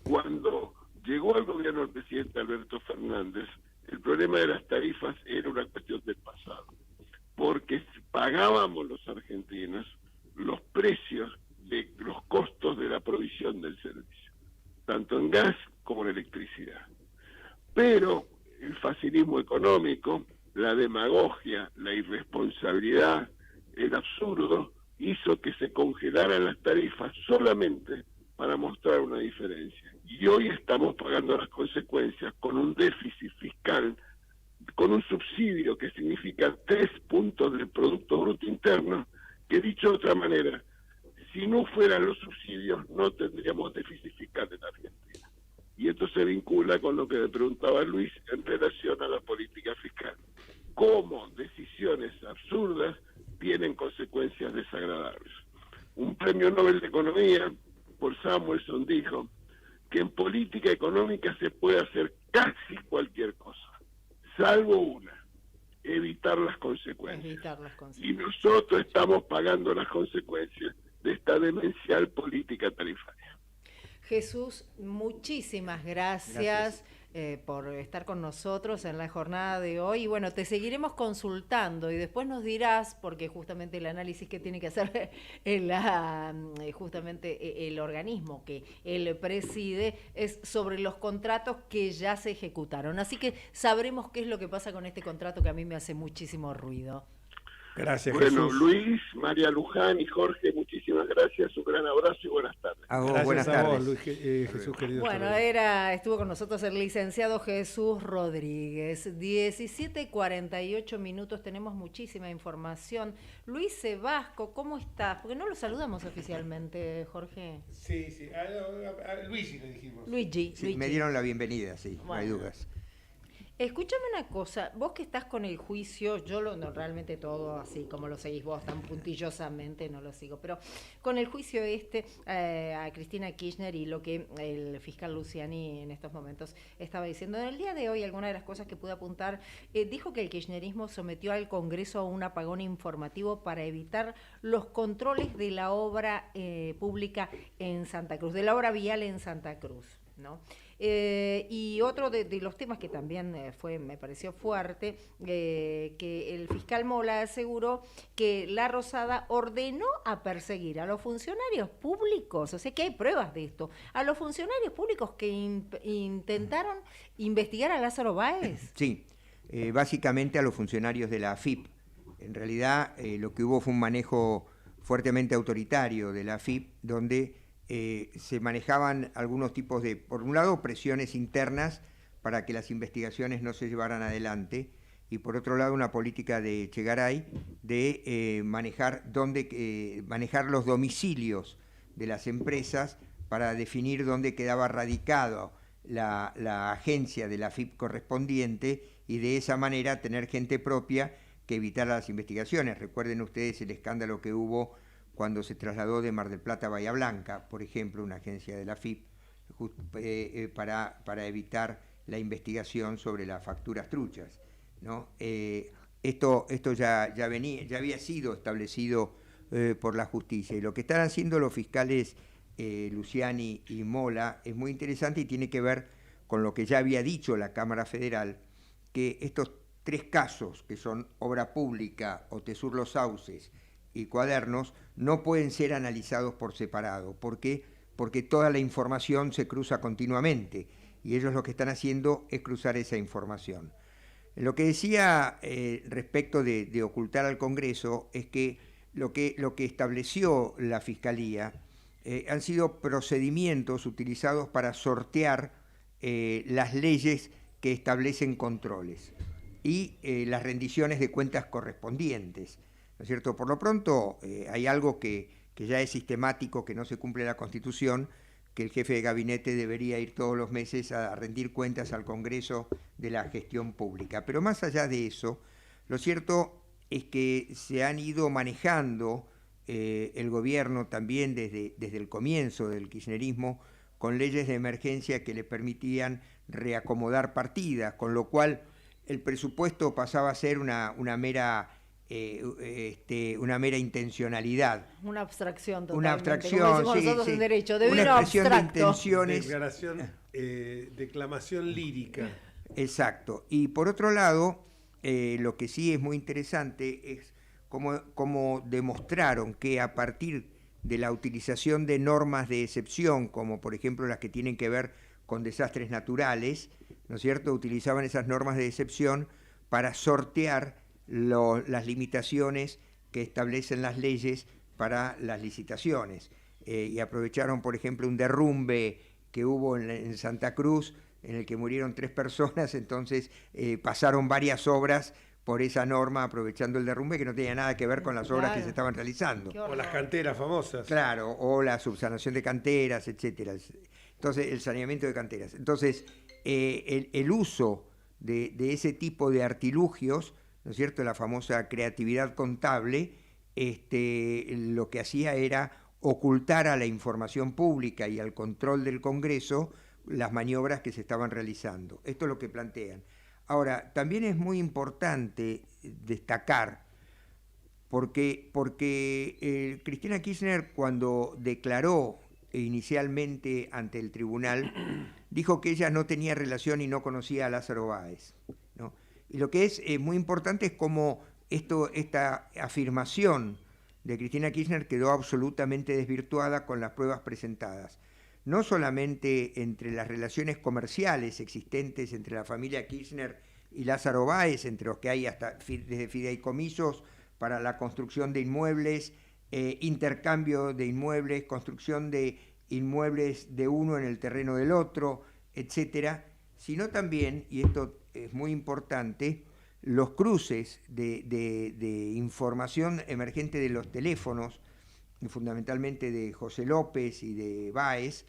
cuando llegó al gobierno el presidente Alberto Fernández, el problema de las tarifas era una cuestión del pasado, porque pagábamos los argentinos los precios de los costos de la provisión del servicio, tanto en gas como en electricidad. Pero el facilismo económico, la demagogia, la irresponsabilidad, el absurdo, hizo que se congelaran las tarifas solamente para mostrar una diferencia. Y hoy estamos pagando las consecuencias con un déficit fiscal, con un subsidio que significa 3 puntos del Producto Bruto Interno, que dicho de otra manera, si no fueran los subsidios no tendríamos déficit fiscal en Argentina. Y esto se vincula con lo que le preguntaba Luis en relación a la política fiscal. Cómo decisiones absurdas tienen consecuencias desagradables. Un premio Nobel de Economía, Paul Samuelson, dijo que en política económica se puede hacer casi cualquier cosa, salvo una: evitar las consecuencias. Y nosotros estamos pagando las consecuencias de esta demencial política tarifaria. Jesús, muchísimas gracias. Por estar con nosotros en la jornada de hoy. Y bueno, te seguiremos consultando y después nos dirás, porque justamente el análisis que tiene que hacer justamente el organismo que él preside es sobre los contratos que ya se ejecutaron. Así que sabremos qué es lo que pasa con este contrato que a mí me hace muchísimo ruido. Gracias, bueno, Jesús. Luis, María Luján y Jorge, muchísimas gracias, un gran abrazo y buenas tardes. Gracias buenas a tardes. vos, Luis, Jesús querido. Bueno, estuvo con nosotros el licenciado Jesús Rodríguez. 17:48 minutos, tenemos muchísima información. Luis Sebasco, ¿cómo estás? Porque no lo saludamos oficialmente, Jorge. Sí, a Luigi le dijimos. Luigi. Me dieron la bienvenida, sí, no hay dudas. Escúchame una cosa, vos que estás con el juicio, yo realmente todo así como lo seguís vos tan puntillosamente no lo sigo, pero con el juicio a Cristina Kirchner y lo que el fiscal Luciani en estos momentos estaba diciendo. En el día de hoy, alguna de las cosas que pude apuntar, dijo que el kirchnerismo sometió al Congreso a un apagón informativo para evitar los controles de la obra pública en Santa Cruz, de la obra vial en Santa Cruz, ¿no? Y otro de los temas que también me pareció fuerte, que el fiscal Mola aseguró que La Rosada ordenó a perseguir a los funcionarios públicos, o sea que hay pruebas de esto, a los funcionarios públicos que intentaron investigar a Lázaro Báez. Sí, básicamente a los funcionarios de la AFIP. En realidad lo que hubo fue un manejo fuertemente autoritario de la AFIP, donde se manejaban algunos tipos de, por un lado, presiones internas para que las investigaciones no se llevaran adelante, y por otro lado una política de Chegaray de manejar los domicilios de las empresas para definir dónde quedaba radicado la agencia de la AFIP correspondiente, y de esa manera tener gente propia que evitara las investigaciones. Recuerden ustedes el escándalo que hubo cuando se trasladó de Mar del Plata a Bahía Blanca, por ejemplo, una agencia de la AFIP, para evitar la investigación sobre las facturas truchas, ¿no? Esto ya había sido establecido por la justicia, y lo que están haciendo los fiscales Luciani y Mola es muy interesante y tiene que ver con lo que ya había dicho la Cámara Federal, que estos 3 casos, que son obra pública, Otesur Los Sauces y Cuadernos, no pueden ser analizados por separado. ¿Por qué? Porque toda la información se cruza continuamente, y ellos lo que están haciendo es cruzar esa información. Lo que decía respecto de ocultar al Congreso es que lo que estableció la Fiscalía han sido procedimientos utilizados para sortear las leyes que establecen controles y las rendiciones de cuentas correspondientes, ¿no es cierto? Por lo pronto hay algo que ya es sistemático, que no se cumple la Constitución, que el jefe de gabinete debería ir todos los meses a rendir cuentas al Congreso de la gestión pública. Pero más allá de eso, lo cierto es que se han ido manejando el gobierno también desde el comienzo del kirchnerismo con leyes de emergencia que le permitían reacomodar partidas, con lo cual el presupuesto pasaba a ser una mera intencionalidad. Una abstracción totalmente. Una abstracción, como decimos nosotros en derecho, de una vino expresión abstracto. de intenciones. Declaración, declamación lírica. Exacto. Y por otro lado, lo que sí es muy interesante es cómo demostraron que a partir de la utilización de normas de excepción, como por ejemplo las que tienen que ver con desastres naturales, ¿no es cierto?, utilizaban esas normas de excepción para sortear las limitaciones que establecen las leyes para las licitaciones. Y aprovecharon, por ejemplo, un derrumbe que hubo en Santa Cruz, en el que murieron 3 personas, entonces pasaron varias obras por esa norma, aprovechando el derrumbe que no tenía nada que ver con las obras que se estaban realizando. O las canteras famosas. Claro, o la subsanación de canteras, etcétera. Entonces, el saneamiento de canteras. Entonces, el uso de ese tipo de artilugios, ¿no es cierto?, la famosa creatividad contable, lo que hacía era ocultar a la información pública y al control del Congreso las maniobras que se estaban realizando. Esto es lo que plantean. Ahora, también es muy importante destacar, porque Cristina Kirchner, cuando declaró inicialmente ante el tribunal, dijo que ella no tenía relación y no conocía a Lázaro Báez, ¿no? Y lo que es muy importante es cómo esta afirmación de Cristina Kirchner quedó absolutamente desvirtuada con las pruebas presentadas. No solamente entre las relaciones comerciales existentes entre la familia Kirchner y Lázaro Báez, entre los que hay hasta desde fideicomisos para la construcción de inmuebles, intercambio de inmuebles, construcción de inmuebles de uno en el terreno del otro, etcétera, sino también, y esto es muy importante, los cruces de información emergente de los teléfonos, fundamentalmente de José López y de Báez,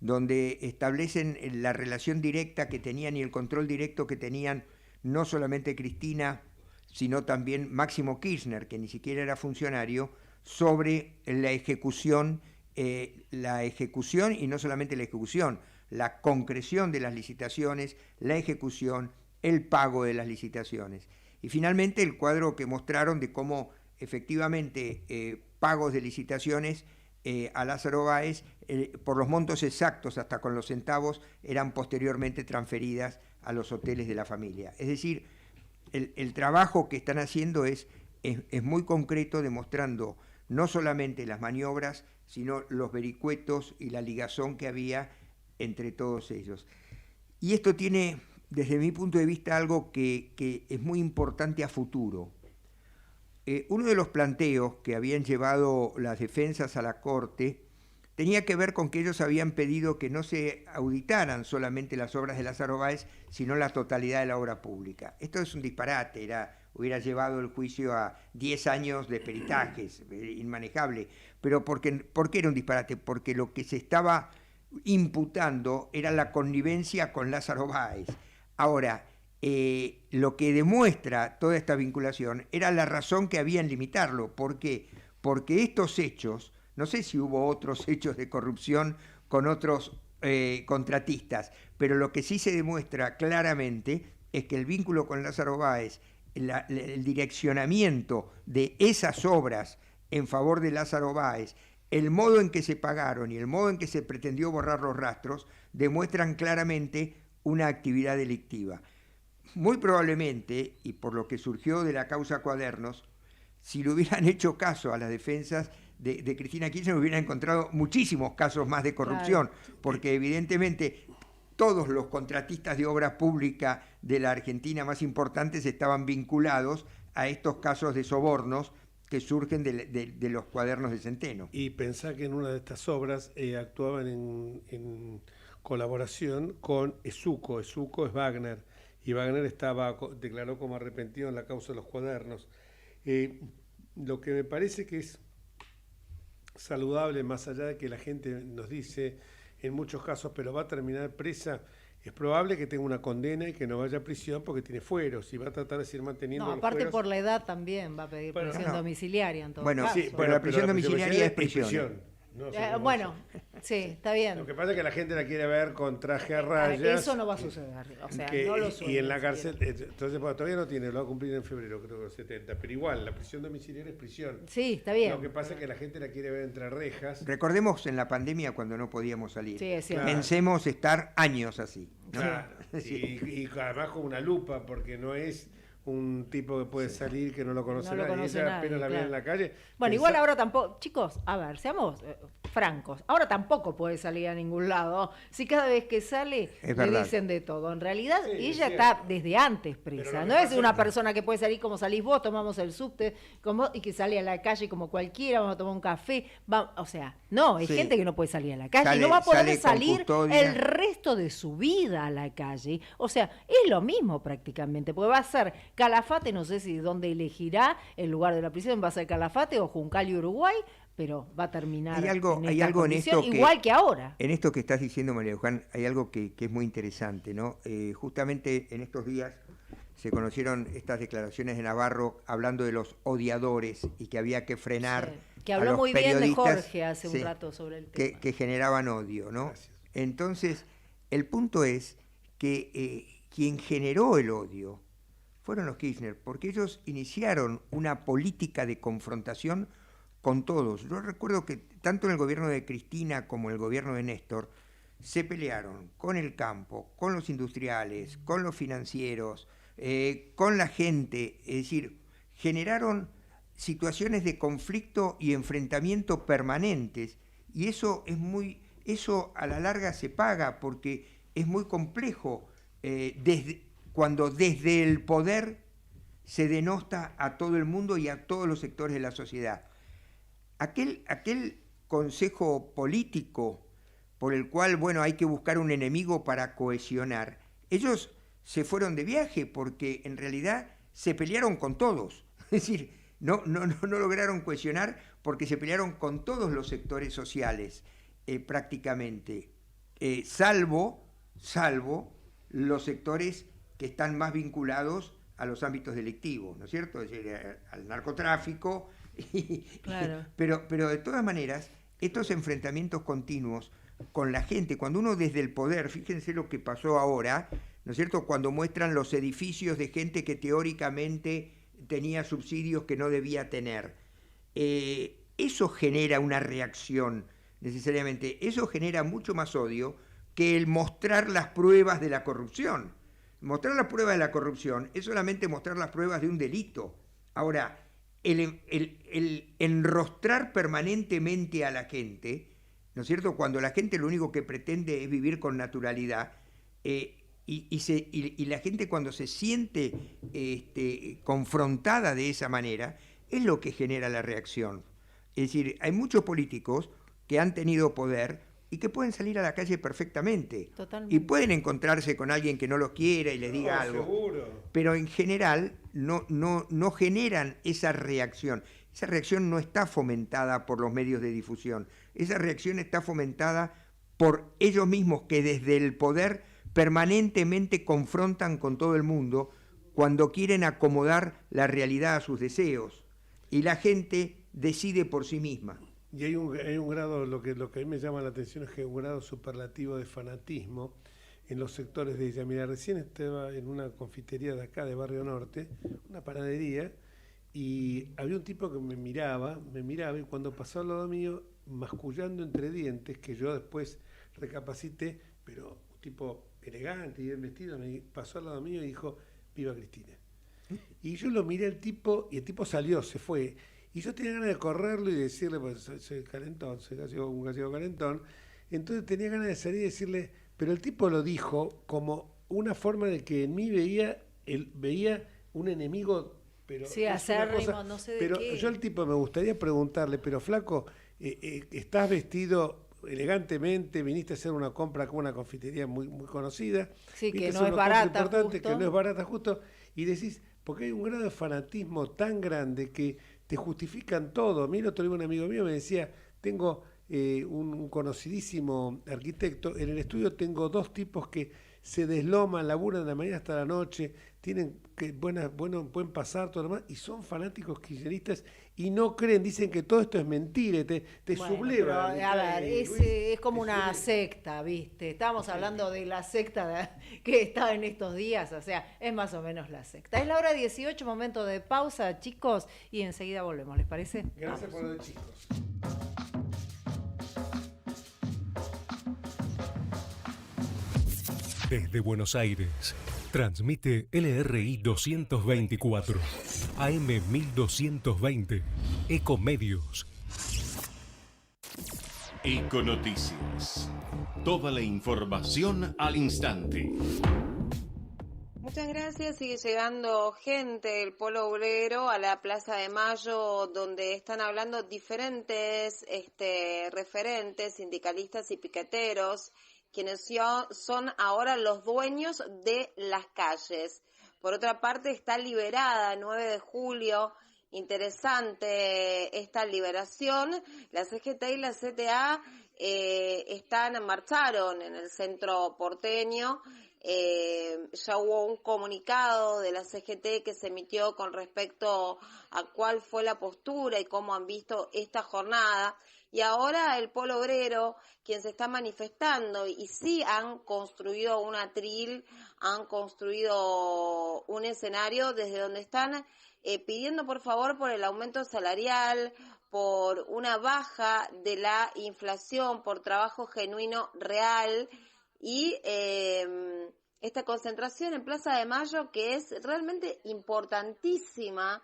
donde establecen la relación directa que tenían y el control directo que tenían no solamente Cristina, sino también Máximo Kirchner, que ni siquiera era funcionario, sobre la ejecución y no solamente la ejecución, la concreción de las licitaciones, la ejecución, el pago de las licitaciones. Y finalmente el cuadro que mostraron de cómo efectivamente pagos de licitaciones a Lázaro Báez, por los montos exactos, hasta con los centavos, eran posteriormente transferidas a los hoteles de la familia. Es decir, el trabajo que están haciendo es muy concreto, demostrando no solamente las maniobras, sino los vericuetos y la ligazón que había entre todos ellos. Y esto tiene, desde mi punto de vista, algo que es muy importante a futuro. Uno de los planteos que habían llevado las defensas a la Corte tenía que ver con que ellos habían pedido que no se auditaran solamente las obras de Lázaro Báez, sino la totalidad de la obra pública. Esto es un disparate, hubiera llevado el juicio a 10 años de peritajes, inmanejable. Pero ¿por qué era un disparate? Porque lo que se estaba imputando era la connivencia con Lázaro Báez. Ahora, lo que demuestra toda esta vinculación era la razón que había en limitarlo. ¿Por qué? Porque estos hechos, no sé si hubo otros hechos de corrupción con otros contratistas, pero lo que sí se demuestra claramente es que el vínculo con Lázaro Báez, el direccionamiento de esas obras en favor de Lázaro Báez, el modo en que se pagaron y el modo en que se pretendió borrar los rastros, demuestran claramente una actividad delictiva. Muy probablemente, y por lo que surgió de la causa Cuadernos, si le hubieran hecho caso a las defensas de Cristina Kirchner, hubieran encontrado muchísimos casos más de corrupción, claro, porque evidentemente todos los contratistas de obra pública de la Argentina más importantes estaban vinculados a estos casos de sobornos que surgen de los Cuadernos de Centeno. Y pensá que en una de estas obras actuaban en colaboración con Esuco. Esuco es Wagner, y Wagner declaró como arrepentido en la causa de los Cuadernos. Lo que me parece que es saludable, más allá de que la gente nos dice en muchos casos, pero va a terminar presa. Es probable que tenga una condena y que no vaya a prisión porque tiene fueros y va a tratar de seguir manteniendo No, los aparte fueros. por la edad también va a pedir prisión domiciliaria en todo Bueno, caso. sí, pero la prisión domiciliaria es prisión. Bueno, sí, está bien. Lo que pasa es que la gente la quiere ver con traje a A ver, rayas. eso no va a suceder, o sea, que- no lo y suele en la ni cárcel, siquiera. entonces bueno, todavía no tiene, lo va a cumplir en febrero, creo que los 70, pero igual, la prisión domiciliaria es prisión. Sí, está bien. Lo que pasa es que la gente la quiere ver entre rejas. Recordemos en la pandemia cuando no podíamos salir. Sí, es cierto. Pensemos estar años así. ¿no? Claro, y además con una lupa, porque no es un tipo que puede salir que no lo conoce No lo nadie, conoce ella nadie, apenas la ve claro. en la calle. Bueno, Pensá- igual ahora tampoco, chicos, a ver, seamos francos, ahora tampoco puede salir a ningún lado. Si cada vez que sale Es le verdad. dicen de todo. En realidad Sí, ella es está cierto. desde antes Pero presa. lo No que es pasa una es que- persona que puede salir como salís vos, tomamos el subte y que sale a la calle como cualquiera, vamos a tomar un café. O sea, no, hay Sí. gente que no puede salir a la calle y Sale- no va a poder sale con salir custodia. el resto de su vida a la calle. O sea, es lo mismo prácticamente, porque va a ser Calafate, no sé si dónde elegirá el lugar de la prisión, va a ser Calafate o Juncal y Uruguay, pero va a terminar Hay algo esta en condición, esto igual que ahora. En esto que estás diciendo, María Luján, hay algo que es muy interesante, ¿no? Justamente en estos días se conocieron estas declaraciones de Navarro hablando de los odiadores y que había que frenar Sí, que a habló los muy bien de periodistas, Jorge hace un sí, rato sobre el tema. que generaban odio, ¿no? Entonces, el punto es que quien generó el odio fueron los Kirchner, porque ellos iniciaron una política de confrontación con todos. Yo recuerdo que tanto en el gobierno de Cristina como en el gobierno de Néstor se pelearon con el campo, con los industriales, con los financieros, con la gente, es decir, generaron situaciones de conflicto y enfrentamiento permanentes, y eso eso a la larga se paga porque es muy complejo cuando desde el poder se denosta a todo el mundo y a todos los sectores de la sociedad. Aquel consejo político por el cual, bueno, hay que buscar un enemigo para cohesionar, ellos se fueron de viaje porque en realidad se pelearon con todos. Es decir, no lograron cohesionar porque se pelearon con todos los sectores sociales, prácticamente, salvo los sectores que están más vinculados a los ámbitos delictivos, ¿no es cierto? Es decir, al narcotráfico. Claro. Pero de todas maneras, estos enfrentamientos continuos con la gente, cuando uno desde el poder, fíjense lo que pasó ahora, ¿no es cierto? Cuando muestran los edificios de gente que teóricamente tenía subsidios que no debía tener. Eso genera una reacción, necesariamente. Eso genera mucho más odio que el mostrar las pruebas de la corrupción. Mostrar las pruebas de la corrupción es solamente mostrar las pruebas de un delito. Ahora, el enrostrar permanentemente a la gente, ¿no es cierto? Cuando la gente lo único que pretende es vivir con naturalidad, y la gente cuando se siente confrontada de esa manera, es lo que genera la reacción. Es decir, hay muchos políticos que han tenido poder y que pueden salir a la calle perfectamente. Totalmente. Y pueden encontrarse con alguien que no los quiera y les diga algo. Seguro. Pero en general no generan esa reacción. Esa reacción no está fomentada por los medios de difusión. Esa reacción está fomentada por ellos mismos que desde el poder permanentemente confrontan con todo el mundo cuando quieren acomodar la realidad a sus deseos. Y la gente decide por sí misma. Y hay un grado, lo que a mí me llama la atención es que hay un grado superlativo de fanatismo en los sectores de ella. Mira, recién estaba en una confitería de acá, de Barrio Norte, una panadería, y había un tipo que me miraba y cuando pasó al lado mío, mascullando entre dientes, que yo después recapacité, pero un tipo elegante y bien vestido, me pasó al lado mío y dijo, viva Cristina. Y yo lo miré al tipo, y el tipo salió, se fue. Y yo tenía ganas de correrlo y decirle, pues soy calentón, soy un gallego calentón. Entonces tenía ganas de salir y decirle, pero el tipo lo dijo como una forma de que en mí veía un enemigo, pero Sí, es una acérrimo, cosa- no sé de pero qué. yo al tipo me gustaría preguntarle, pero flaco, estás vestido elegantemente, viniste a hacer una compra con una confitería muy, muy conocida. Sí, viste que a no hacer es una compra barata, importante, justo. que no es barata justo, y decís, porque hay un grado de fanatismo tan grande que te justifican todo. A mí el otro día un amigo mío me decía, tengo un conocidísimo arquitecto. En el estudio tengo 2 tipos que se desloman, laburan de la mañana hasta la noche, tienen pueden pasar todo lo demás, y son fanáticos kirchneristas y no creen, dicen que todo esto es mentira, te subleva. Pero, a ver, es como una secta, ¿viste? Estábamos hablando de la secta que estaba en estos días, o sea, es más o menos la secta. Es la hora 18, momento de pausa, chicos, y enseguida volvemos, ¿les parece? Gracias por lo de chicos. Desde Buenos Aires, transmite LRI 224, AM 1220, Ecomedios. Econoticias. Toda la información al instante. Muchas gracias. Sigue llegando gente del Polo Obrero a la Plaza de Mayo, donde están hablando diferentes referentes, sindicalistas y piqueteros, quienes son ahora los dueños de las calles. Por otra parte, está liberada 9 de julio, interesante esta liberación. La CGT y la CTA marcharon en el centro porteño. Ya hubo un comunicado de la CGT que se emitió con respecto a cuál fue la postura y cómo han visto esta jornada. Y ahora el Polo Obrero, quien se está manifestando, y sí han construido un atril, han construido un escenario desde donde están pidiendo por favor por el aumento salarial, por una baja de la inflación, por trabajo genuino real, y esta concentración en Plaza de Mayo, que es realmente importantísima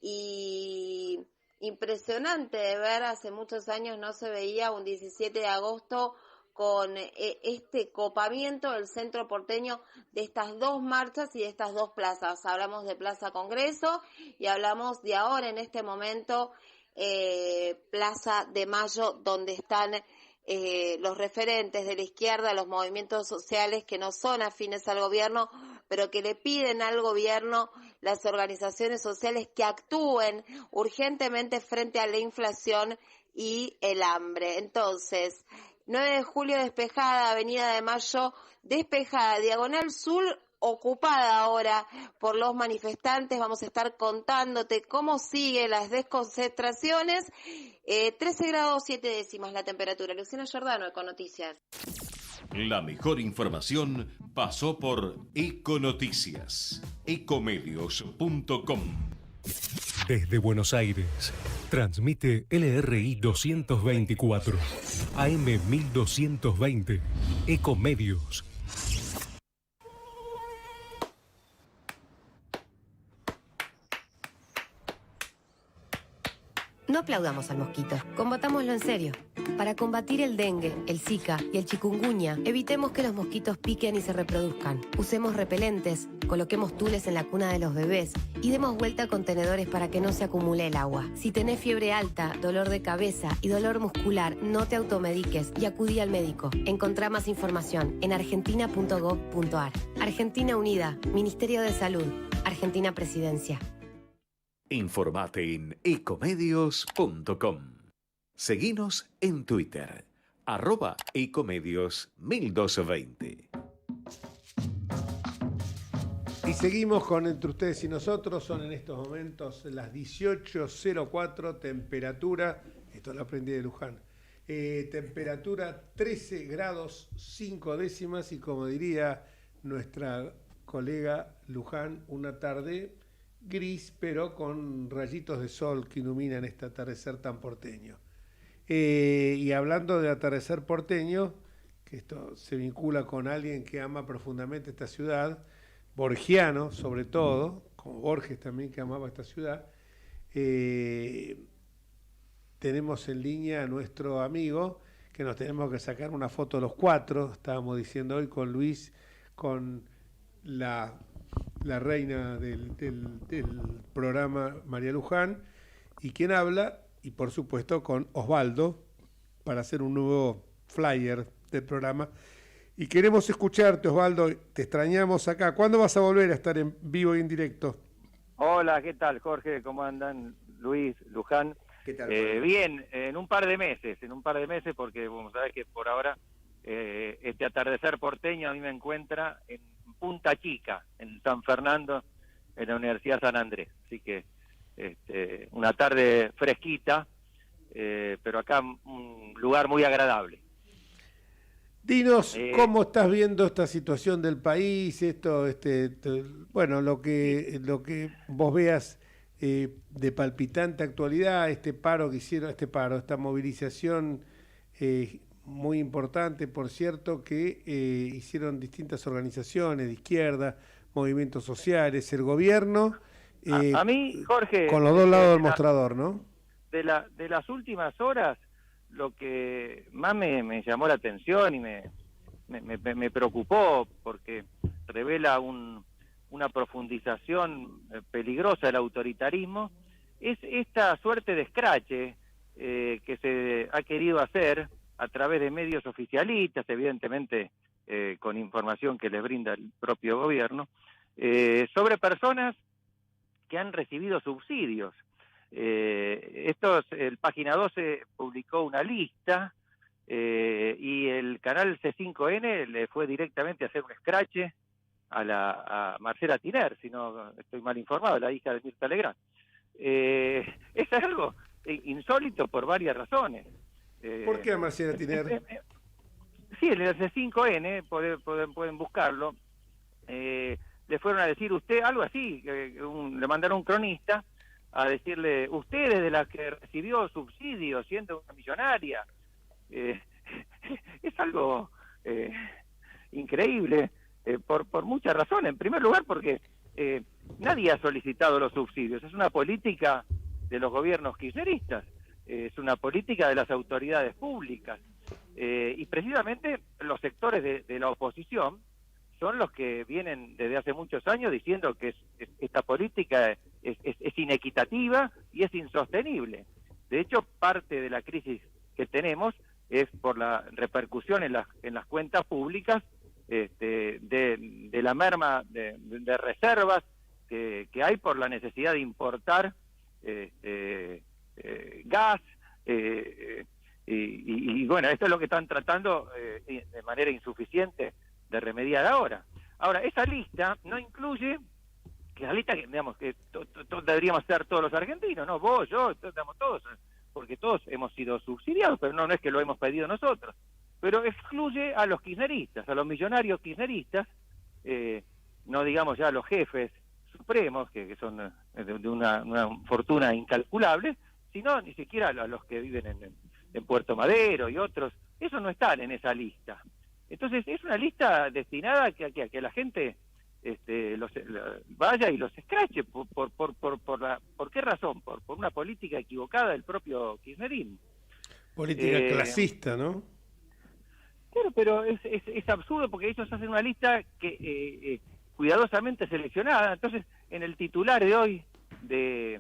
y impresionante de ver. Hace muchos años no se veía un 17 de agosto con este copamiento del centro porteño de estas 2 marchas y de estas 2 plazas. Hablamos de Plaza Congreso y hablamos de ahora, en este momento, Plaza de Mayo, donde están los referentes de la izquierda, los movimientos sociales que no son afines al gobierno, pero que le piden al gobierno, las organizaciones sociales, que actúen urgentemente frente a la inflación y el hambre. Entonces, 9 de julio despejada, Avenida de Mayo despejada, Diagonal Sur ocupada ahora por los manifestantes. Vamos a estar contándote cómo siguen las desconcentraciones. 13 grados 7 décimas la temperatura. Luciana Giordano, Econoticias. La mejor información pasó por Econoticias. Ecomedios.com. Desde Buenos Aires, transmite LRI 224, AM 1220, Ecomedios. No aplaudamos al mosquito, combatámoslo en serio. Para combatir el dengue, el zika y el chikungunya, evitemos que los mosquitos piquen y se reproduzcan. Usemos repelentes, coloquemos tules en la cuna de los bebés y demos vuelta a contenedores para que no se acumule el agua. Si tenés fiebre alta, dolor de cabeza y dolor muscular, no te automediques y acudí al médico. Encontrá más información en argentina.gov.ar. Argentina Unida, Ministerio de Salud, Argentina Presidencia. Informate en ecomedios.com. Seguinos en Twitter, @ecomedios1220. Y seguimos con Entre Ustedes y Nosotros. Son en estos momentos las 18:04, temperatura, esto lo aprendí de Luján, temperatura 13 grados 5 décimas, y como diría nuestra colega Luján, una tarde gris, pero con rayitos de sol que iluminan este atardecer tan porteño. Y hablando de atardecer porteño, que esto se vincula con alguien que ama profundamente esta ciudad, borgiano sobre todo, como Borges también, que amaba esta ciudad, tenemos en línea a nuestro amigo, que nos tenemos que sacar una foto los 4, estábamos diciendo hoy con Luis, con la reina del programa, María Luján, y quien habla, y por supuesto con Osvaldo, para hacer un nuevo flyer del programa. Y queremos escucharte, Osvaldo, te extrañamos acá. ¿Cuándo vas a volver a estar en vivo y en directo? Hola, ¿qué tal, Jorge? ¿Cómo andan? Luis, Luján. ¿Qué tal? Bien, en un par de meses, porque vamos a ver que por ahora este atardecer porteño a mí me encuentra en Punta Chica, en San Fernando, en la Universidad San Andrés. Así que una tarde fresquita, pero acá un lugar muy agradable. Dinos, ¿cómo estás viendo esta situación del país? Bueno, lo que vos veas de palpitante actualidad, esta movilización muy importante, por cierto, que hicieron distintas organizaciones de izquierda, movimientos sociales, el gobierno, a mí, Jorge, con los dos lados del mostrador, ¿no? De las últimas horas, lo que más me llamó la atención y me preocupó, porque revela una profundización peligrosa del autoritarismo, es esta suerte de escrache que se ha querido hacer a través de medios oficialistas, evidentemente con información que les brinda el propio gobierno, sobre personas que han recibido subsidios. El Página 12 publicó una lista y el canal C5N le fue directamente a hacer un escrache a Marcela Tiner, si no estoy mal informado, la hija de Mirta Legrand. Es algo insólito por varias razones. ¿Por qué a Marcela Tiner? Sí, en el C5N, pueden buscarlo, le fueron a decir algo así, le mandaron un cronista a decirle, usted es de la que recibió subsidios siendo una millonaria. Es algo increíble por muchas razones. En primer lugar, porque nadie ha solicitado los subsidios. Es una política de los gobiernos kirchneristas, es una política de las autoridades públicas. Y precisamente los sectores de la oposición son los que vienen desde hace muchos años diciendo que esta política es inequitativa y es insostenible. De hecho, parte de la crisis que tenemos es por la repercusión en las cuentas públicas de la merma de reservas que hay por la necesidad de importar gas, y bueno, esto es lo que están tratando de manera insuficiente de remediar ahora. Ahora, esa lista no incluye, que la lista que, digamos, que deberíamos ser todos los argentinos, ¿no? Vos, yo, estamos todos, porque todos hemos sido subsidiados, pero no es que lo hemos pedido nosotros, pero excluye a los kirchneristas, a los millonarios kirchneristas, no digamos ya a los jefes supremos, que son de una fortuna incalculable, sino ni siquiera a los que viven en Puerto Madero y otros. Esos no están en esa lista. Entonces es una lista destinada a que la gente vaya y los escrache. ¿Por qué razón? Por una política equivocada del propio kirchnerismo. Política clasista, ¿no? Claro, pero es absurdo porque ellos hacen una lista que cuidadosamente seleccionada. Entonces, en el titular de hoy de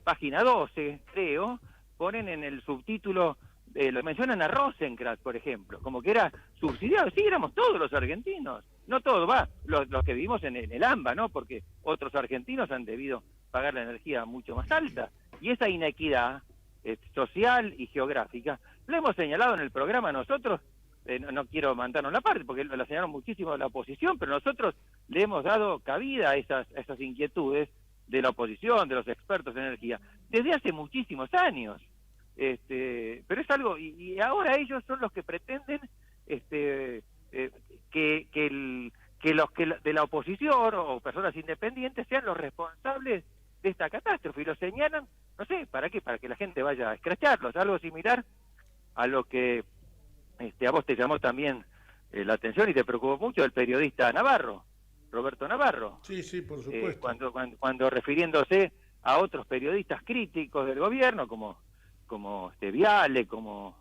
Página 12, creo, ponen en el subtítulo, lo mencionan a Rosenkrantz, por ejemplo, como que era subsidiado. Sí, éramos todos los argentinos, no todos, los que vivimos en el AMBA, ¿no? Porque otros argentinos han debido pagar la energía mucho más alta. Y esa inequidad social y geográfica, lo hemos señalado en el programa nosotros. No quiero mandarnos la parte, porque la señalaron muchísimo la oposición, pero nosotros le hemos dado cabida a esas inquietudes de la oposición, de los expertos en energía, desde hace muchísimos años. Pero es algo, y ahora ellos son los que pretenden que los que de la oposición o personas independientes sean los responsables de esta catástrofe, y lo señalan, no sé, ¿para qué? Para que la gente vaya a escracharlos, algo similar a lo que a vos te llamó también la atención y te preocupó mucho el periodista Navarro, Roberto Navarro. Sí, sí, por supuesto. Cuando refiriéndose a otros periodistas críticos del gobierno, como Viale, como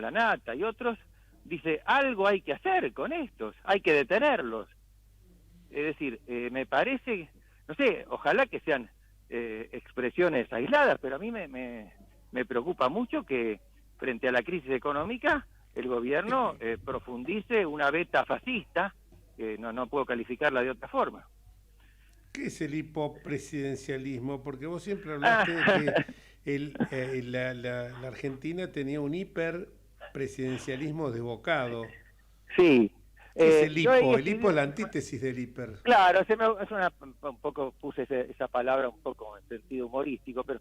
La Nata y otros, dice, algo hay que hacer con estos, hay que detenerlos. Es decir, me parece, no sé, ojalá que sean expresiones aisladas, pero a mí me preocupa mucho que frente a la crisis económica el gobierno profundice una beta fascista, que no puedo calificarla de otra forma. ¿Qué es el hipopresidencialismo? Porque vos siempre hablaste de la Argentina tenía un hiperpresidencialismo desbocado. Sí. ¿Qué es el hipo? Yo El hipo es la antítesis del hiper. Claro, un poco puse esa palabra un poco en sentido humorístico, pero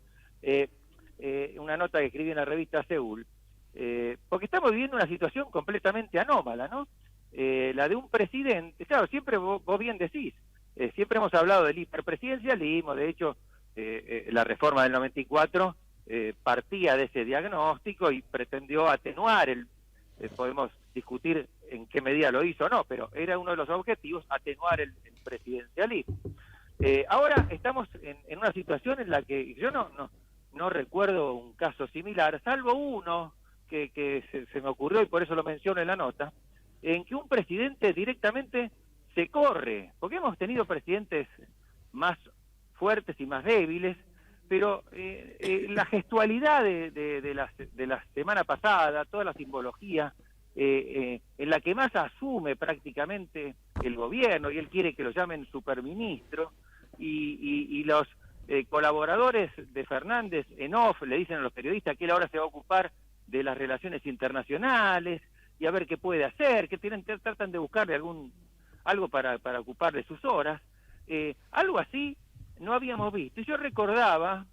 una nota que escribí en la revista Seúl, porque estamos viviendo una situación completamente anómala, ¿no? La de un presidente, claro, siempre vos bien decís, siempre hemos hablado del hiperpresidencialismo, de hecho, la reforma del 94 partía de ese diagnóstico y pretendió atenuar podemos discutir en qué medida lo hizo o no, pero era uno de los objetivos, atenuar el presidencialismo. Ahora estamos en una situación en la que yo no recuerdo un caso similar, salvo uno que se me ocurrió y por eso lo menciono en la nota, en que un presidente directamente se corre, porque hemos tenido presidentes más fuertes y más débiles, pero la gestualidad de la semana pasada, toda la simbología, en la que más asume prácticamente el gobierno, y él quiere que lo llamen superministro, y los colaboradores de Fernández en off le dicen a los periodistas que él ahora se va a ocupar de las relaciones internacionales y a ver qué puede hacer, que tratan de buscarle algo para ocuparle sus horas. Algo así no habíamos visto. Y yo recordaba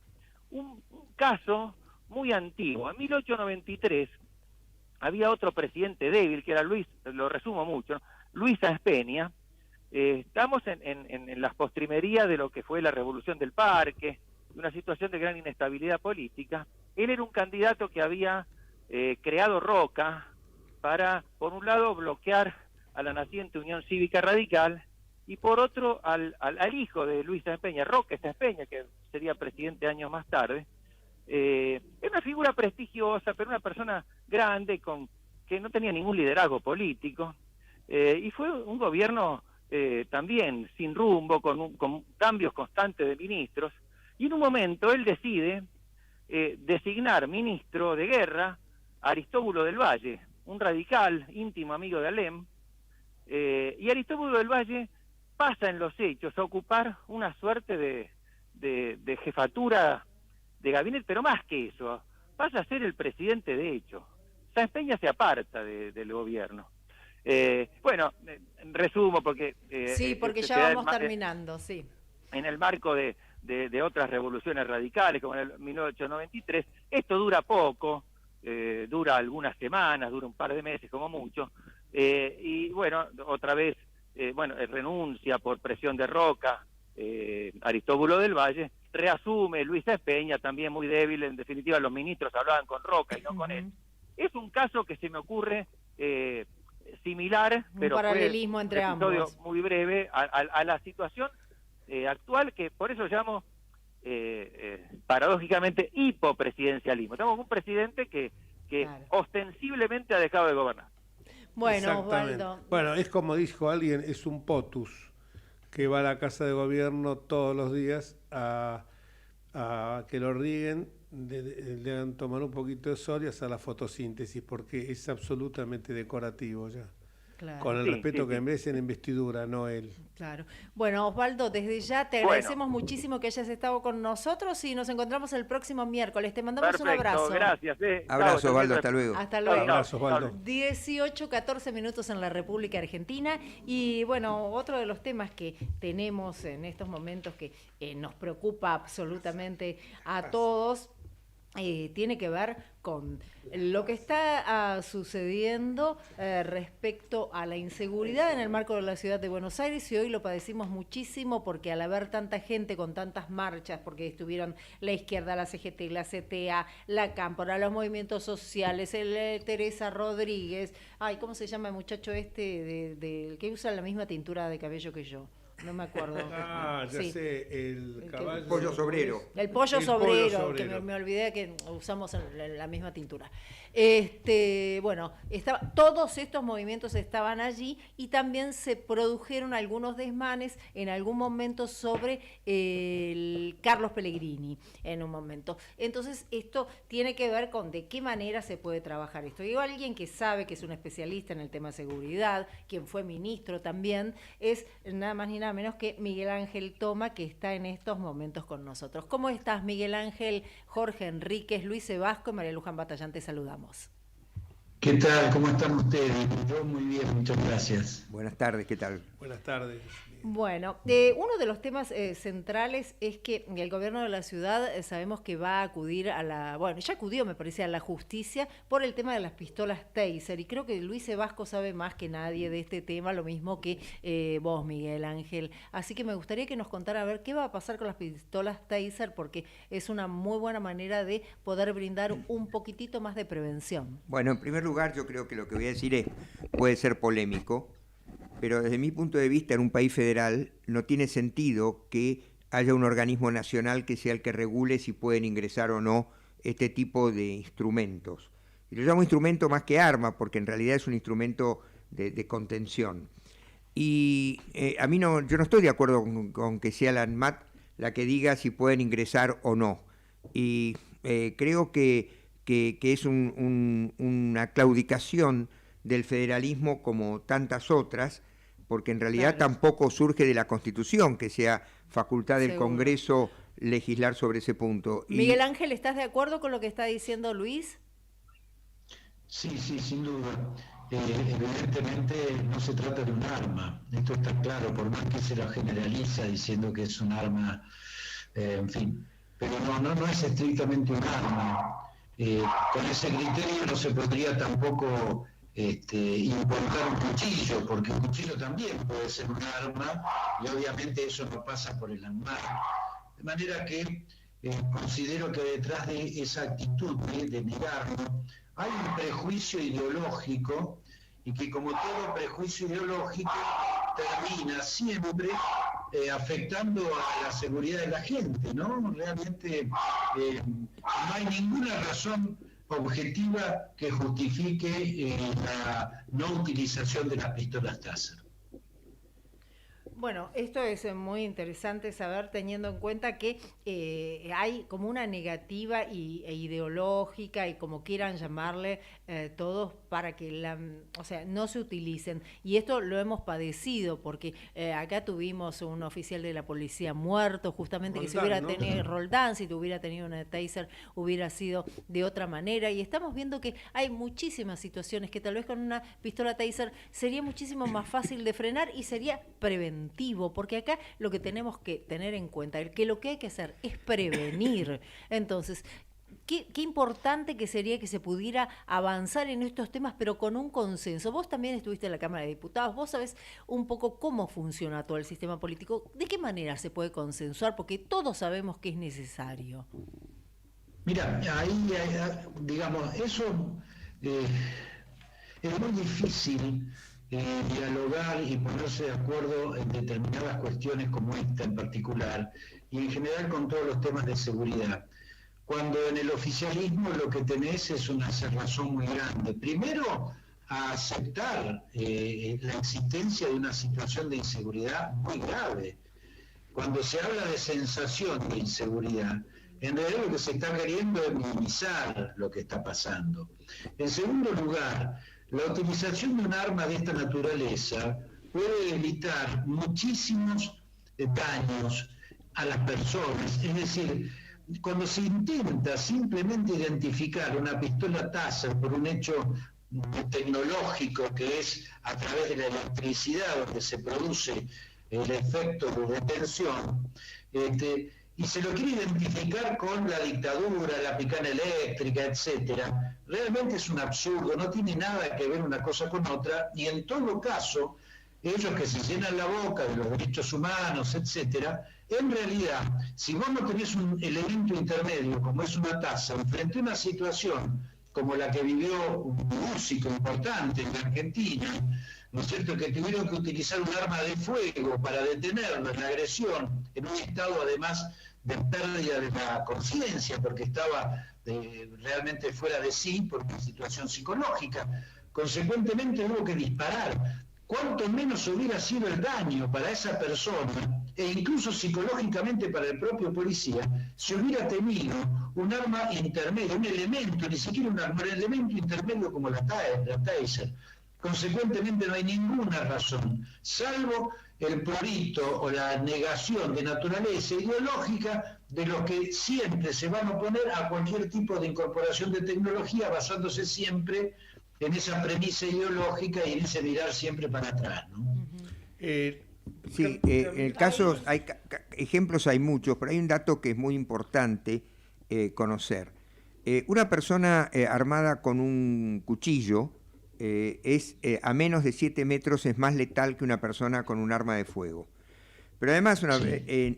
un caso muy antiguo. En 1893 había otro presidente débil, que era lo resumo mucho, ¿no? Luis Sáenz Peña. Estamos en las postrimerías de lo que fue la Revolución del Parque, una situación de gran inestabilidad política. Él era un candidato que había creado Roca para, por un lado, bloquear a la naciente Unión Cívica Radical, y por otro al hijo de Luis Sáenz Peña, Roque Sáenz Peña, que sería presidente años más tarde. Es una figura prestigiosa, pero una persona grande, que no tenía ningún liderazgo político, y fue un gobierno también sin rumbo, con cambios constantes de ministros, y en un momento él decide designar ministro de guerra a Aristóbulo del Valle, un radical íntimo amigo de Alem, y Aristóbulo del Valle pasa en los hechos a ocupar una suerte de jefatura de gabinete, pero más que eso, pasa a ser el presidente de hecho. Sáenz Peña se aparta del gobierno. Resumo porque... sí, porque ya vamos terminando, sí. En el marco de otras revoluciones radicales, como en el 1893, esto dura poco, dura algunas semanas, dura un par de meses como mucho, y bueno, otra vez, renuncia por presión de Roca, Aristóbulo del Valle, reasume Luis Sáenz Peña, también muy débil, en definitiva los ministros hablaban con Roca y no con él. Es un caso que se me ocurre similar, pero un paralelismo entre ambos. Muy breve a la situación actual, que por eso llamo paradójicamente hipopresidencialismo. Tenemos un presidente que claro, ostensiblemente ha dejado de gobernar. Bueno, Osvaldo. Bueno, es como dijo alguien, es un POTUS que va a la casa de gobierno todos los días a que lo rieguen, le han tomado un poquito de sol y hacer la fotosíntesis, porque es absolutamente decorativo ya. Claro. Con el respeto que merecen en investidura, no él. Claro. Bueno, Osvaldo, desde ya te agradecemos muchísimo que hayas estado con nosotros y nos encontramos el próximo miércoles. Te mandamos un abrazo. Gracias. Abrazo, Osvaldo, hasta luego. Hasta luego. Abrazo, Osvaldo. 18:14 minutos en la República Argentina. Y bueno, otro de los temas que tenemos en estos momentos que nos preocupa absolutamente a todos, tiene que ver con lo que está sucediendo respecto a la inseguridad en el marco de la ciudad de Buenos Aires, y hoy lo padecimos muchísimo porque al haber tanta gente con tantas marchas, porque estuvieron la izquierda, la CGT, la CTA, la Cámpora, los movimientos sociales, Teresa Rodríguez, ¿cómo se llama el muchacho del que usa la misma tintura de cabello que yo? No me acuerdo. Ya sé, el caballo. Pollo Sobrero. El pollo sobrero, que me olvidé que usamos la misma tintura. Todos estos movimientos estaban allí, y también se produjeron algunos desmanes en algún momento sobre el Carlos Pellegrini, en un momento. Entonces, esto tiene que ver con de qué manera se puede trabajar esto. Y alguien que sabe, que es un especialista en el tema de seguridad, quien fue ministro también, es nada más ni nada nada menos que Miguel Ángel Toma, que está en estos momentos con nosotros. ¿Cómo estás, Miguel Ángel? Jorge Enríquez, Luis Sebasco y María Luján Batallán, te saludamos. ¿Qué tal? ¿Cómo están ustedes? Yo muy bien, muchas gracias. Buenas tardes, ¿qué tal? Buenas tardes. Bueno, uno de los temas centrales es que el gobierno de la ciudad sabemos que va a acudir ya acudió, me parece, a la justicia por el tema de las pistolas Taser, y creo que Luis Sebasco sabe más que nadie de este tema, lo mismo que vos, Miguel Ángel. Así que me gustaría que nos contara a ver qué va a pasar con las pistolas Taser, porque es una muy buena manera de poder brindar un poquitito más de prevención. Bueno, en primer lugar, yo creo que lo que voy a decir puede ser polémico, pero desde mi punto de vista, en un país federal no tiene sentido que haya un organismo nacional que sea el que regule si pueden ingresar o no este tipo de instrumentos. Y lo llamo instrumento más que arma, porque en realidad es un instrumento de contención. Y yo no estoy de acuerdo con que sea la ANMAT la que diga si pueden ingresar o no. Y creo que es una claudicación del federalismo como tantas otras, porque en realidad tampoco surge de la Constitución que sea facultad del Congreso legislar sobre ese punto. Miguel Ángel, ¿estás de acuerdo con lo que está diciendo Luis? Sí, sin duda. Evidentemente no se trata de un arma, esto está claro, por más que se lo generaliza diciendo que es un arma, en fin, pero no es estrictamente un arma. Con ese criterio no se podría tampoco importar un cuchillo, porque un cuchillo también puede ser un arma y obviamente eso no pasa por el ANMAT. De manera que considero que detrás de esa actitud de negarlo hay un prejuicio ideológico, y que como todo prejuicio ideológico termina siempre afectando a la seguridad de la gente, ¿no? Realmente no hay ninguna razón objetiva que justifique la no utilización de las pistolas Taser. Bueno, esto es muy interesante saber, teniendo en cuenta que hay como una negativa e ideológica, y como quieran llamarle todos, para que no se utilicen. Y esto lo hemos padecido, porque acá tuvimos un oficial de la policía muerto, justamente, Roldán, que si hubiera tenido Roldán, si hubiera tenido una Taser, hubiera sido de otra manera. Y estamos viendo que hay muchísimas situaciones que tal vez con una pistola Taser sería muchísimo más fácil de frenar y sería preventivo. Porque acá lo que tenemos que tener en cuenta es que lo que hay que hacer es prevenir. Entonces, qué importante que sería que se pudiera avanzar en estos temas, pero con un consenso. Vos también estuviste en la Cámara de Diputados, vos sabés un poco cómo funciona todo el sistema político, de qué manera se puede consensuar, porque todos sabemos que es necesario. Mira, ahí digamos, eso es muy difícil dialogar y ponerse de acuerdo en determinadas cuestiones como esta en particular, y en general con todos los temas de seguridad, cuando en el oficialismo lo que tenés es una cerrazón muy grande. Primero, a aceptar la existencia de una situación de inseguridad muy grave. Cuando se habla de sensación de inseguridad, en realidad lo que se está queriendo es minimizar lo que está pasando. En segundo lugar, la utilización de un arma de esta naturaleza puede evitar muchísimos daños a las personas. Es decir, cuando se intenta simplemente identificar una pistola Taser por un hecho tecnológico, que es a través de la electricidad donde se produce el efecto de detención, y se lo quiere identificar con la dictadura, la picana eléctrica, etcétera, realmente es un absurdo, no tiene nada que ver una cosa con otra, y en todo caso, ellos que se llenan la boca de los derechos humanos, etcétera, en realidad, si vos no tenés un elemento intermedio, como es una Taser, frente a una situación como la que vivió un músico importante en la Argentina, ¿no es cierto?, que tuvieron que utilizar un arma de fuego para detenerlo en la agresión, en un estado además de pérdida de la conciencia, porque estaba realmente fuera de sí por una situación psicológica. Consecuentemente hubo que disparar. Cuánto menos hubiera sido el daño para esa persona, e incluso psicológicamente para el propio policía, si hubiera tenido un arma intermedia, un elemento, ni siquiera un arma, un elemento intermedio como la Taser. Consecuentemente no hay ninguna razón, salvo el prurito o la negación de naturaleza ideológica de los que siempre se van a oponer a cualquier tipo de incorporación de tecnología, basándose siempre en esa premisa ideológica y en ese mirar siempre para atrás, ¿no? Sí, en el caso, ejemplos hay muchos, pero hay un dato que es muy importante conocer. Una persona armada con un cuchillo es a menos de 7 metros es más letal que una persona con un arma de fuego. Pero además,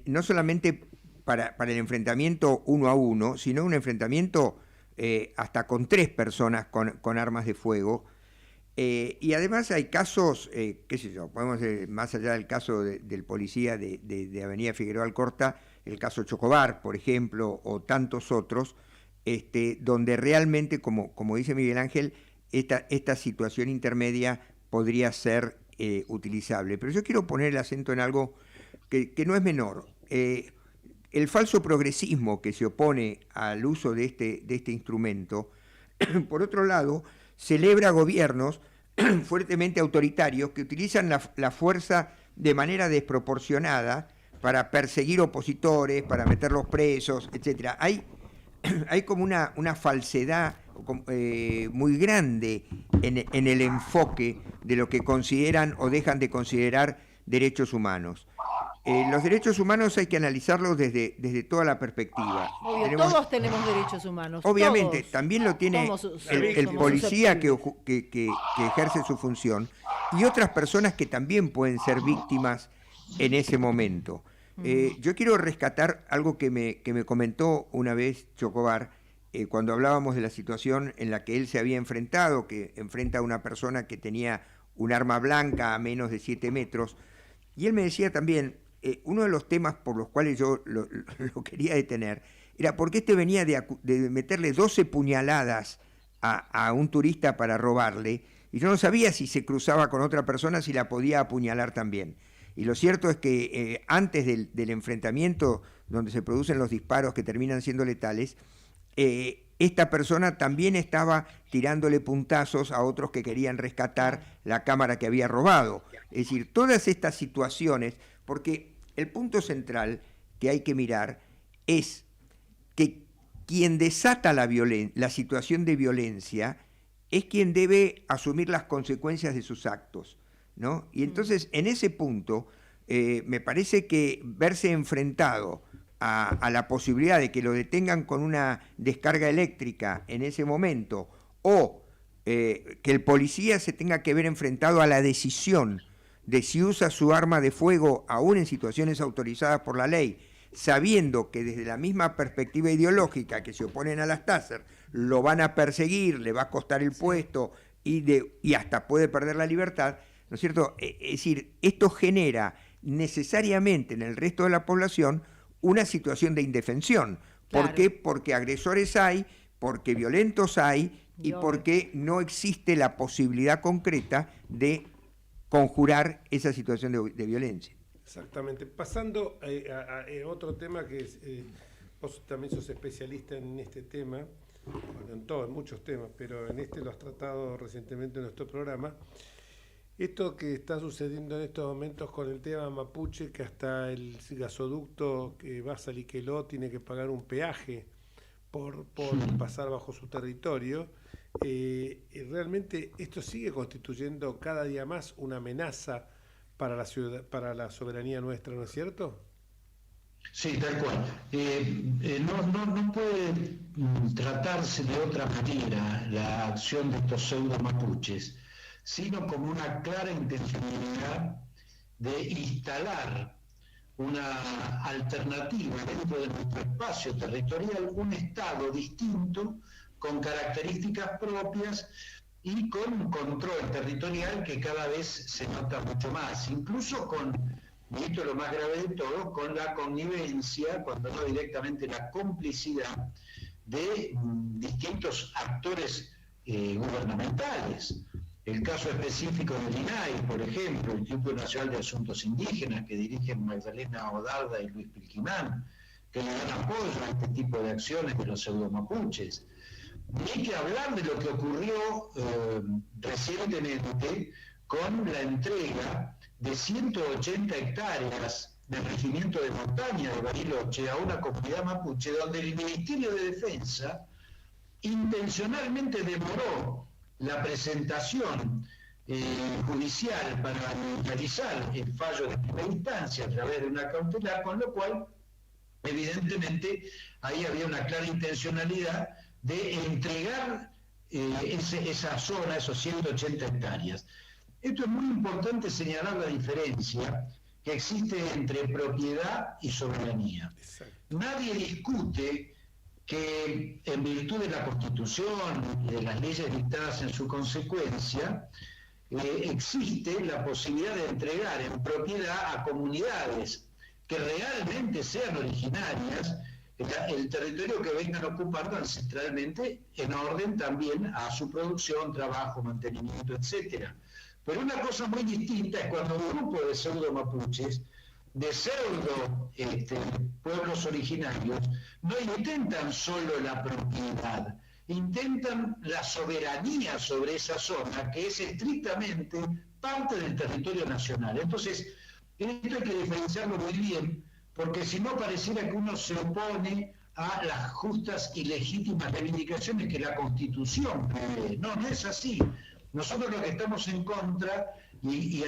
no solamente para el enfrentamiento 1 a 1, sino un enfrentamiento hasta con 3 personas con armas de fuego. Y además hay casos, qué sé yo, podemos más allá del caso del policía de Avenida Figueroa Alcorta, el caso Chocobar, por ejemplo, o tantos otros, donde realmente, como dice Miguel Ángel, esta situación intermedia podría ser utilizable. Pero yo quiero poner el acento en algo que no es menor. El falso progresismo que se opone al uso de este instrumento, por otro lado, celebra gobiernos fuertemente autoritarios que utilizan la fuerza de manera desproporcionada para perseguir opositores, para meterlos presos, etc. Hay como una falsedad muy grande en el enfoque de lo que consideran o dejan de considerar derechos humanos. Los derechos humanos hay que analizarlos desde toda la perspectiva. Obvio, todos tenemos derechos humanos. Obviamente, todos. También lo tiene el policía que ejerce su función y otras personas que también pueden ser víctimas en ese momento. Yo quiero rescatar algo que me comentó una vez Chocobar, cuando hablábamos de la situación en la que él se había enfrentado, que enfrenta a una persona que tenía un arma blanca a menos de 7 metros, y él me decía también, uno de los temas por los cuales yo lo quería detener, era por qué venía de meterle 12 puñaladas a un turista para robarle, y yo no sabía si se cruzaba con otra persona, si la podía apuñalar también. Y lo cierto es que antes del enfrentamiento, donde se producen los disparos que terminan siendo letales, esta persona también estaba tirándole puntazos a otros que querían rescatar la cámara que había robado. Es decir, todas estas situaciones, porque el punto central que hay que mirar es que quien desata la situación de violencia es quien debe asumir las consecuencias de sus actos, ¿no? Y entonces, en ese punto, me parece que verse enfrentado a la posibilidad de que lo detengan con una descarga eléctrica en ese momento, o que el policía se tenga que ver enfrentado a la decisión de si usa su arma de fuego aún en situaciones autorizadas por la ley, sabiendo que desde la misma perspectiva ideológica que se oponen a las Taser, lo van a perseguir, le va a costar el puesto y hasta puede perder la libertad, ¿no es cierto? Es decir, esto genera necesariamente en el resto de la población una situación de indefensión. Claro. ¿Por qué? Porque agresores hay, porque violentos hay y porque no existe la posibilidad concreta de conjurar esa situación de violencia. Exactamente. Pasando a otro tema que es, vos también sos especialista en este tema, bueno, en muchos temas, pero en este lo has tratado recientemente en nuestro programa. Esto que está sucediendo en estos momentos con el tema mapuche, que hasta el gasoducto que va a Saliqueló tiene que pagar un peaje por pasar bajo su territorio, realmente esto sigue constituyendo cada día más una amenaza para la ciudad, para la soberanía nuestra, ¿no es cierto? Sí, tal cual. No puede tratarse de otra manera la acción de estos pseudo mapuches, sino como una clara intencionalidad de instalar una alternativa dentro de nuestro espacio territorial, un Estado distinto, con características propias y con un control territorial que cada vez se nota mucho más, incluso con, y esto es lo más grave de todo, con la connivencia, cuando no directamente la complicidad de distintos actores gubernamentales. El caso específico del INAI, por ejemplo, el Instituto Nacional de Asuntos Indígenas, que dirigen Magdalena Odarda y Luis Pilquimán, que le dan apoyo a este tipo de acciones de los pseudomapuches. ni que hablar de lo que ocurrió recientemente con la entrega de 180 hectáreas del regimiento de montaña de Bariloche a una comunidad mapuche, donde el Ministerio de Defensa intencionalmente demoró la presentación judicial para realizar el fallo de primera instancia a través de una cautelar, con lo cual evidentemente ahí había una clara intencionalidad de entregar esa zona, esos 180 hectáreas. Esto es muy importante señalar la diferencia que existe entre propiedad y soberanía. Exacto. Nadie discute que en virtud de la Constitución y de las leyes dictadas en su consecuencia, existe la posibilidad de entregar en propiedad a comunidades que realmente sean originarias el territorio que vengan ocupando ancestralmente, en orden también a su producción, trabajo, mantenimiento, etcétera. Pero una cosa muy distinta es cuando un grupo de pseudo mapuches, de pseudo pueblos originarios, no intentan solo la propiedad, intentan la soberanía sobre esa zona, que es estrictamente parte del territorio nacional. Entonces, esto hay que diferenciarlo muy bien, porque si no pareciera que uno se opone a las justas y legítimas reivindicaciones que la Constitución prevé. No, no es así. Nosotros lo que estamos en contra y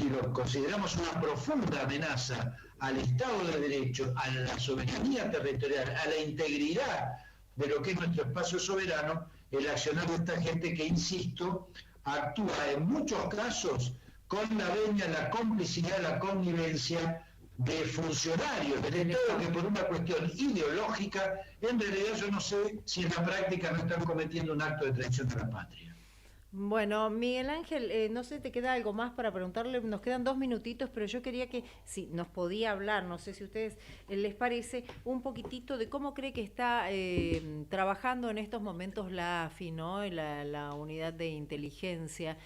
lo consideramos una profunda amenaza al Estado de Derecho, a la soberanía territorial, a la integridad de lo que es nuestro espacio soberano, el accionar de esta gente que, insisto, actúa en muchos casos con la venia, la complicidad, la connivencia de funcionarios del Estado que por una cuestión ideológica, en realidad yo no sé si en la práctica no están cometiendo un acto de traición a la patria. Bueno, Miguel Ángel, no sé, ¿te queda algo más para preguntarle? Nos quedan 2 minutitos, pero yo quería que, si nos podía hablar, no sé si a ustedes les parece, un poquitito de cómo cree que está trabajando en estos momentos la AFI, ¿no? La unidad de inteligencia,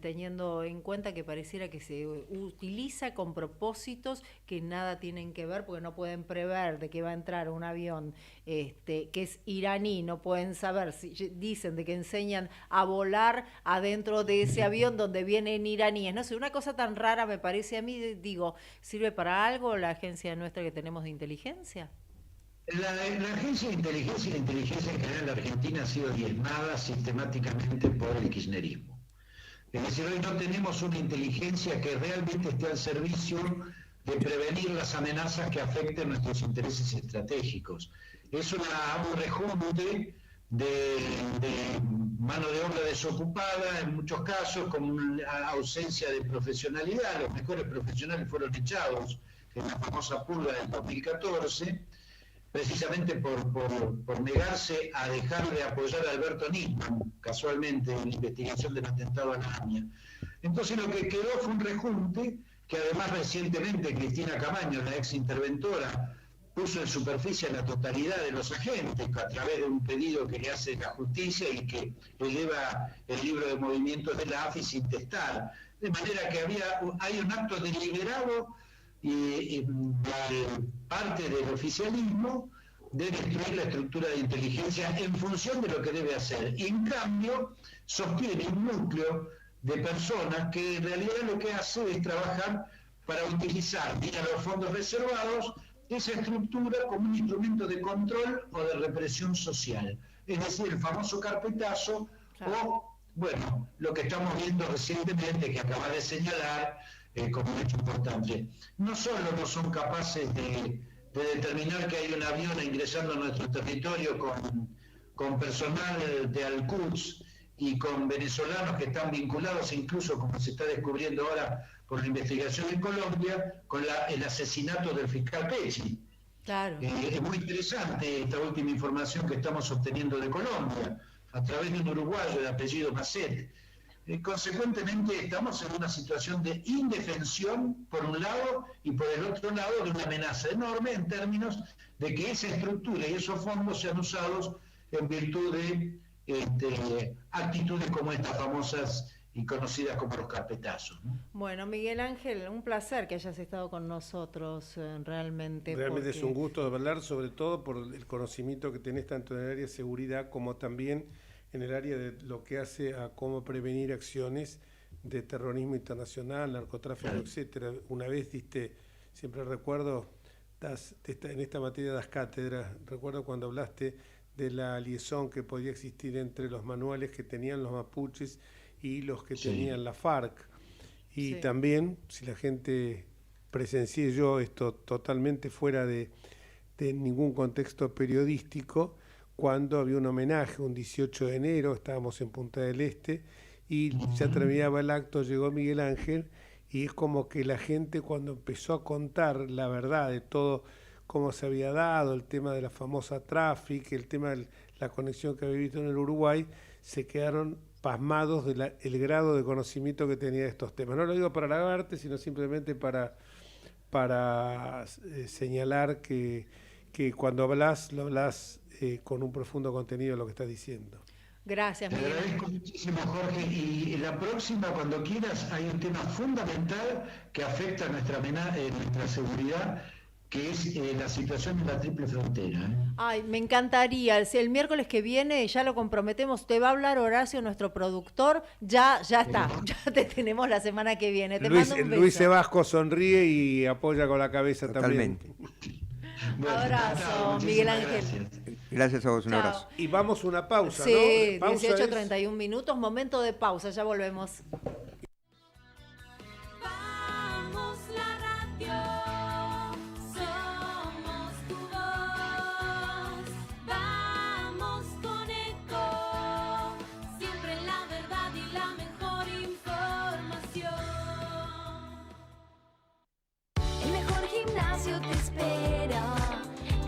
teniendo en cuenta que pareciera que se utiliza con propósitos que nada tienen que ver, porque no pueden prever de que va a entrar un avión que es iraní, no pueden saber, si dicen de que enseñan a volar adentro de ese avión donde vienen iraníes, no sé, una cosa tan rara me parece a mí, digo, ¿sirve para algo la agencia nuestra que tenemos de inteligencia? La agencia de inteligencia y la inteligencia en general de Argentina ha sido diezmada sistemáticamente por el kirchnerismo. Es decir, hoy no tenemos una inteligencia que realmente esté al servicio de prevenir las amenazas que afecten nuestros intereses estratégicos. Es un rejunte de mano de obra desocupada en muchos casos, con una ausencia de profesionalidad. Los mejores profesionales fueron echados en la famosa purga del 2014, precisamente por negarse a dejar de apoyar a Alberto Nisman, casualmente en la investigación del atentado a la AMIA. Entonces lo que quedó fue un rejunte que además recientemente Cristina Camaño, la ex interventora, puso en superficie a la totalidad de los agentes a través de un pedido que le hace la justicia y que eleva el libro de movimientos de la AFI sin testar. De manera que hay un acto deliberado y parte del oficialismo de destruir la estructura de inteligencia en función de lo que debe hacer. Y en cambio sostiene un núcleo de personas que en realidad lo que hace es trabajar para utilizar vía los fondos reservados esa estructura como un instrumento de control o de represión social. Es decir, el famoso carpetazo, claro. O, bueno, lo que estamos viendo recientemente, que acaba de señalar como un hecho importante. No solo no son capaces de determinar que hay un avión ingresando a nuestro territorio con personal de Al-Quds y con venezolanos que están vinculados, incluso como se está descubriendo ahora por la investigación en Colombia, con el asesinato del fiscal Pecci. Claro. Es muy interesante esta última información que estamos obteniendo de Colombia, a través de un uruguayo de apellido Macet. Consecuentemente estamos en una situación de indefensión por un lado y por el otro lado de una amenaza enorme en términos de que esa estructura y esos fondos sean usados en virtud de actitudes como estas famosas y conocidas como los carpetazos, ¿no? Bueno, Miguel Ángel, un placer que hayas estado con nosotros, realmente. Realmente es un gusto hablar, sobre todo por el conocimiento que tenés tanto en el área de seguridad como también en el área de lo que hace a cómo prevenir acciones de terrorismo internacional, narcotráfico, etcétera. Una vez diste, siempre recuerdo, en esta materia das cátedras, recuerdo cuando hablaste de la liaison que podía existir entre los manuales que tenían los mapuches y los que tenían la FARC. Y también, si la gente presencié yo esto totalmente fuera de ningún contexto periodístico, cuando había un homenaje, un 18 de enero, estábamos en Punta del Este, y ya terminaba el acto, llegó Miguel Ángel, y es como que la gente cuando empezó a contar la verdad de todo, cómo se había dado, el tema de la famosa Traffic, el tema de la conexión que había visto en el Uruguay, se quedaron pasmados del grado de conocimiento que tenía de estos temas. No lo digo para halagarte, sino simplemente para señalar que cuando hablas, lo hablas con un profundo contenido de lo que estás diciendo. Gracias, Miguel. Te agradezco muchísimo, Jorge. Y la próxima, cuando quieras, hay un tema fundamental que afecta a nuestra seguridad, que es la situación de la triple frontera. Ay, me encantaría. El miércoles que viene ya lo comprometemos. Te va a hablar Horacio, nuestro productor. Ya está. Ya te tenemos la semana que viene. Te mando un beso. Luis Sebasco sonríe y apoya con la cabeza totalmente. También. Bueno, abrazo, Miguel Ángel. Gracias a vos, un abrazo. Y vamos a una pausa, sí, ¿no? Pausa 18:31 minutos, momento de pausa, ya volvemos. Vamos la radio, somos tu voz, vamos con Eco, siempre la verdad y la mejor información. El mejor gimnasio te espera,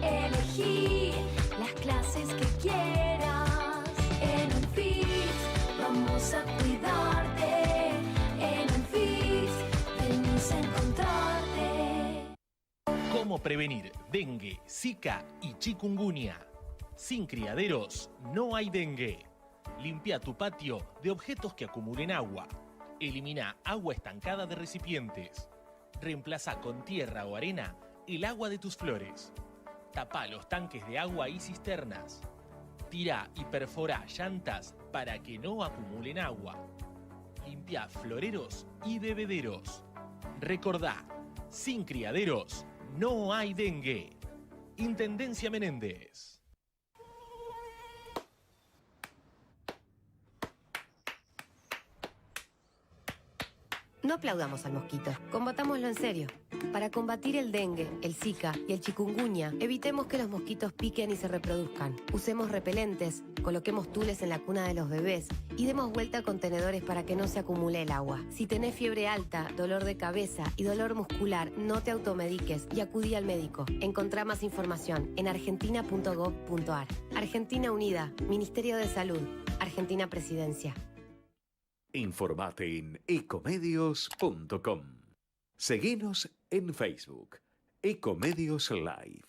elegí las clases que quieras. En Unfit vamos a cuidarte. En Unfit venimos a encontrarte. ¿Cómo prevenir dengue, zika y chikungunya? Sin criaderos no hay dengue. Limpia tu patio de objetos que acumulen agua. Elimina agua estancada de recipientes. Reemplaza con tierra o arena el agua de tus flores. Tapa los tanques de agua y cisternas. Tira y perfora llantas para que no acumulen agua. Limpia floreros y bebederos. Recordá, sin criaderos no hay dengue. Intendencia Menéndez. No aplaudamos al mosquito, combatámoslo en serio. Para combatir el dengue, el zika y el chikungunya, evitemos que los mosquitos piquen y se reproduzcan. Usemos repelentes, coloquemos tules en la cuna de los bebés y demos vuelta a contenedores para que no se acumule el agua. Si tenés fiebre alta, dolor de cabeza y dolor muscular, no te automediques y acudí al médico. Encontrá más información en argentina.gov.ar. Argentina Unida, Ministerio de Salud, Argentina Presidencia. Informate en ecomedios.com. Seguinos en Facebook, Ecomedios Live.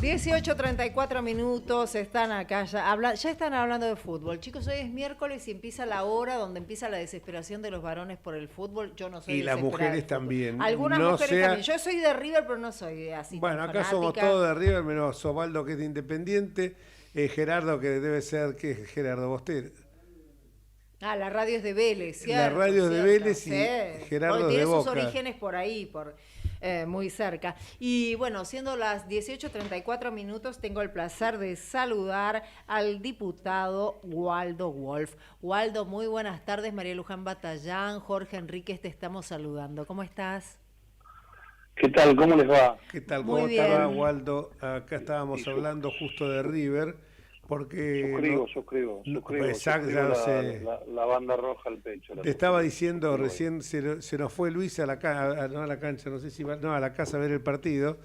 ...18:34 están acá, ya están hablando de fútbol. Chicos, hoy es miércoles y empieza la hora donde empieza la desesperación de los varones por el fútbol. Yo no soy y las mujeres también. Algunas mujeres también. Yo soy de River, pero no soy así. Bueno, acá fanática. somos todos de River, menos Osvaldo, que es de Independiente, Gerardo, que debe ser, ¿qué es Gerardo Bostero? Ah, la radio es de Vélez, ¿cierto? La radio es de Vélez y Gerardo tiene de sus Boca. orígenes por ahí, muy cerca. Y bueno, siendo las 18:34 minutos, tengo el placer de saludar al diputado Waldo Wolf. Waldo, muy buenas tardes. María Luján Batallán, Jorge Enríquez, te estamos saludando. ¿Cómo estás? ¿Qué tal? ¿Cómo les va? ¿Qué tal? Muy ¿Cómo bien. estaba, Waldo? Acá estábamos hablando justo de River, Porque suscribo la banda roja al pecho. Te estaba diciendo recién, se nos fue Luis a la cancha, no sé si va, no, a la casa a ver el partido,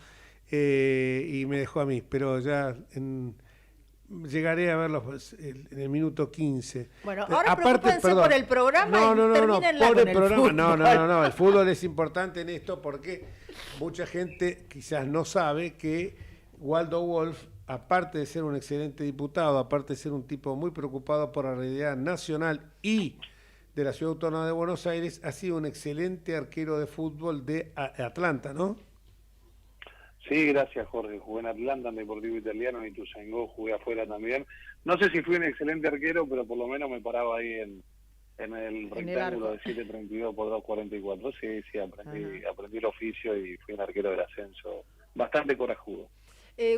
y me dejó a mí, pero ya llegaré a verlos en el minuto 15. Bueno, ahora preocúpense por el programa termínenla por con el programa. fútbol. No, el fútbol es importante en esto porque mucha gente quizás no sabe que Waldo Wolf, aparte de ser un excelente diputado, aparte de ser un tipo muy preocupado por la realidad nacional y de la Ciudad Autónoma de Buenos Aires, ha sido un excelente arquero de fútbol de Atlanta, ¿no? Sí, gracias Jorge. Jugué en Atlanta, en Deportivo Italiano, en Ituzaingó, jugué afuera también. No sé si fui un excelente arquero, pero por lo menos me paraba ahí en el rectángulo de 7.32 por 2.44. Sí, aprendí el oficio y fui un arquero del ascenso bastante corajudo.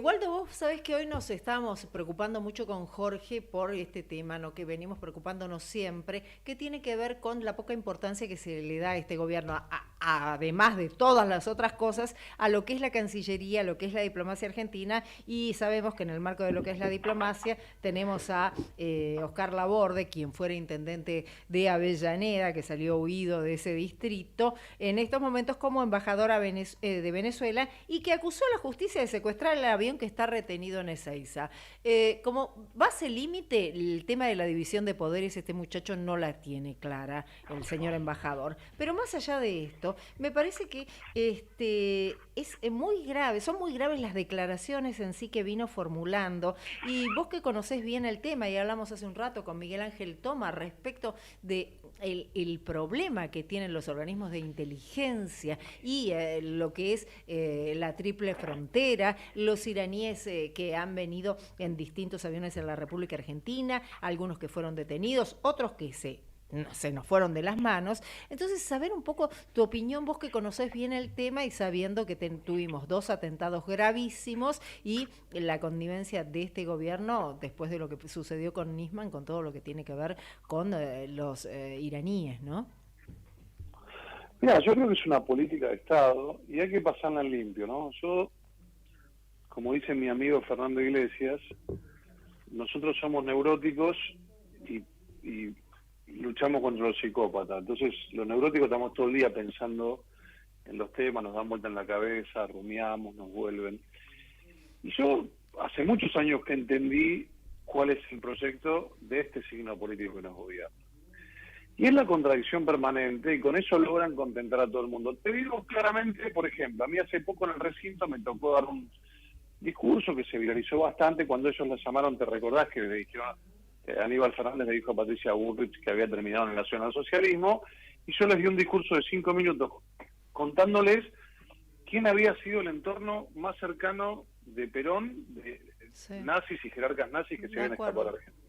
Waldo, vos sabés que hoy nos estábamos preocupando mucho con Jorge por este tema, ¿no?, que venimos preocupándonos siempre, que tiene que ver con la poca importancia que se le da a este gobierno, además de todas las otras cosas, a lo que es la Cancillería, a lo que es la diplomacia argentina, y sabemos que en el marco de lo que es la diplomacia tenemos a Oscar Laborde, quien fuera intendente de Avellaneda, que salió huido de ese distrito, en estos momentos como embajador de Venezuela, y que acusó a la justicia de secuestrar el avión que está retenido en Ezeiza. Como base límite, el tema de la división de poderes, este muchacho no la tiene clara, el señor embajador. Pero más allá de esto, me parece que es muy grave, son muy graves las declaraciones en sí que vino formulando. Y vos que conocés bien el tema, y hablamos hace un rato con Miguel Ángel Toma respecto de el problema que tienen los organismos de inteligencia y lo que es la triple frontera, los iraníes que han venido en distintos aviones en la República Argentina, algunos que fueron detenidos, otros que se nos fueron de las manos. Entonces, saber un poco tu opinión, vos que conocés bien el tema y sabiendo que tuvimos 2 atentados gravísimos y la connivencia de este gobierno después de lo que sucedió con Nisman, con todo lo que tiene que ver con los iraníes, ¿no? Mira, yo creo que es una política de Estado y hay que pasarla en limpio, ¿no? Yo, como dice mi amigo Fernando Iglesias, nosotros somos neuróticos y luchamos contra los psicópatas. Entonces, los neuróticos estamos todo el día pensando en los temas, nos dan vuelta en la cabeza, rumiamos, nos vuelven. Y yo hace muchos años que entendí cuál es el proyecto de este signo político que nos gobierna. Y es la contradicción permanente, y con eso logran contentar a todo el mundo. Te digo claramente, por ejemplo, a mí hace poco en el recinto me tocó dar un discurso que se viralizó bastante cuando ellos la llamaron, ¿te recordás que le dijeron? Aníbal Fernández le dijo a Patricia Bullrich que había terminado en el nacionalsocialismo, y yo les di un discurso de 5 minutos contándoles quién había sido el entorno más cercano de Perón, de nazis y jerarcas nazis que se habían escapado a la Argentina.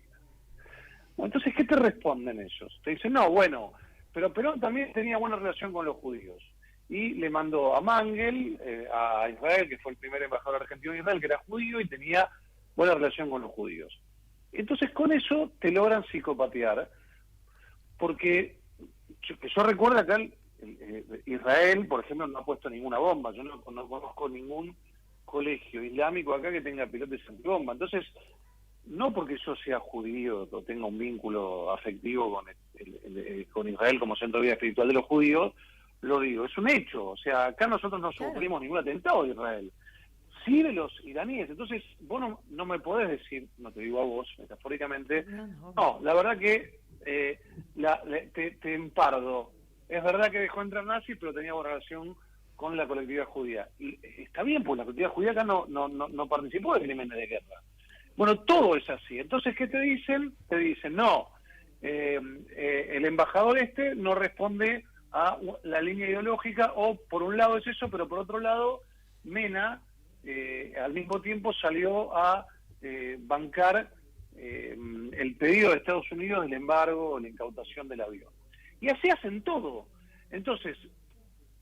Bueno, entonces, ¿qué te responden ellos? Te dicen, no, bueno, pero Perón también tenía buena relación con los judíos. Y le mandó a Mangel, a Israel, que fue el primer embajador argentino en Israel, que era judío y tenía buena relación con los judíos. Entonces con eso te logran psicopatear, porque que yo recuerdo acá Israel, por ejemplo, no ha puesto ninguna bomba. Yo no conozco ningún colegio islámico acá que tenga pilotes antibomba. Entonces, no porque yo sea judío o tenga un vínculo afectivo con Israel como centro de vida espiritual de los judíos, lo digo, es un hecho. O sea, acá nosotros no sufrimos ningún atentado de Israel. Sí, de los iraníes. Entonces, vos no me podés decir, no te digo a vos, metafóricamente, no, la verdad que te empardo. Es verdad que dejó entrar nazis, pero tenía buena relación con la colectividad judía. Y está bien, pues la colectividad judía acá no participó de crímenes de guerra. Bueno, todo es así. Entonces, ¿qué te dicen? Te dicen, no, el embajador no responde a la línea ideológica, o por un lado es eso, pero por otro lado, Mena al mismo tiempo salió a bancar el pedido de Estados Unidos del embargo, la incautación del avión. Y así hacen todo. Entonces,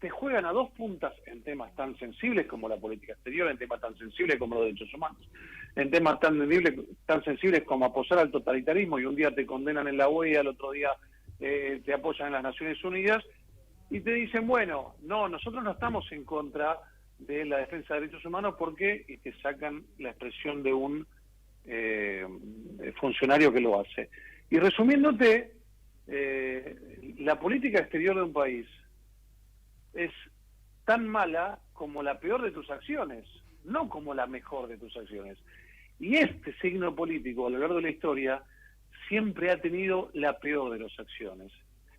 te juegan a 2 puntas en temas tan sensibles como la política exterior, en temas tan sensibles como los derechos humanos, en temas tan sensibles como apoyar al totalitarismo, y un día te condenan en la OEA, al otro día te apoyan en las Naciones Unidas, y te dicen, bueno, no, nosotros no estamos en contra de la defensa de derechos humanos porque te sacan la expresión de un funcionario que lo hace. Y resumiéndote, la política exterior de un país es tan mala como la peor de tus acciones, no como la mejor de tus acciones. Y este signo político a lo largo de la historia siempre ha tenido la peor de las acciones.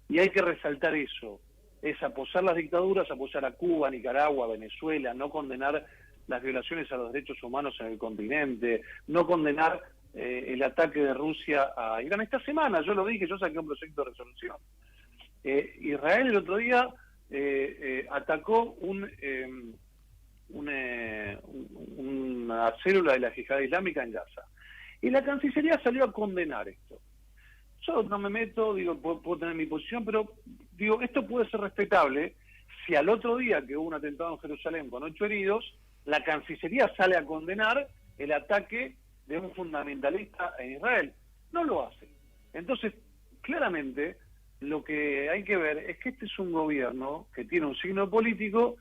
Y hay que resaltar eso, es apoyar las dictaduras, apoyar a Cuba, Nicaragua, Venezuela, no condenar las violaciones a los derechos humanos en el continente, no condenar el ataque de Rusia a Irán. Esta semana, yo lo dije, yo saqué un proyecto de resolución. Israel el otro día atacó una célula de la Yihad Islámica en Gaza. Y la Cancillería salió a condenar esto. Yo no me meto, digo, puedo tener mi posición, pero digo, esto puede ser respetable si al otro día que hubo un atentado en Jerusalén con 8 heridos, la Cancillería sale a condenar el ataque de un fundamentalista en Israel. No lo hace. Entonces, claramente, lo que hay que ver es que este es un gobierno que tiene un signo político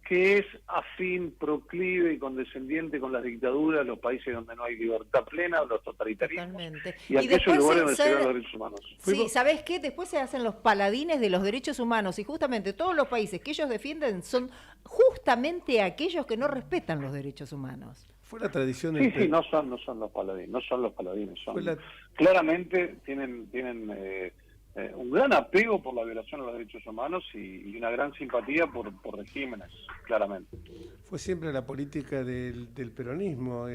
que es afín, proclive y condescendiente con las dictaduras, los países donde no hay libertad plena, los totalitarismos. Totalmente. Y aquellos lugares donde se dan los derechos humanos. Sí, ¿sabés qué? Después se hacen los paladines de los derechos humanos y justamente todos los países que ellos defienden son justamente aquellos que no respetan los derechos humanos. Fue la tradición Sí, sí, no son los paladines, claramente tienen un gran apego por la violación de los derechos humanos y una gran simpatía por regímenes, claramente. Fue siempre la política del peronismo.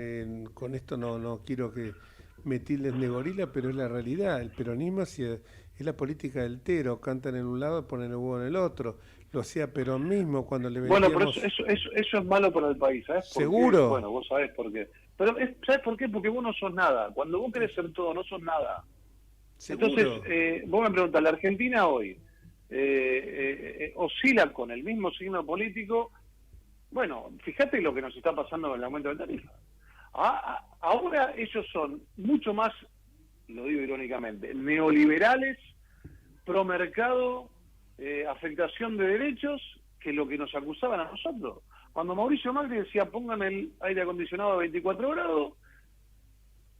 Con esto no quiero que me tilden de gorila, pero es la realidad. El peronismo es la política del tero, cantan en un lado, ponen el huevo en el otro. Lo hacía Perón mismo cuando le vendíamos... Bueno, pero eso es malo para el país, ¿sabes? ¿Seguro? Bueno, vos sabés por qué. Pero ¿sabés por qué? Porque vos no sos nada. Cuando vos querés ser todo, no sos nada. ¿Seguro? Entonces, vos me preguntás, la Argentina hoy oscila con el mismo signo político. Bueno, fíjate lo que nos está pasando con el aumento de tarifa. Ahora ellos son mucho más, lo digo irónicamente, neoliberales, promercado, afectación de derechos, que lo que nos acusaban a nosotros. Cuando Mauricio Macri decía pongan el aire acondicionado a 24 grados,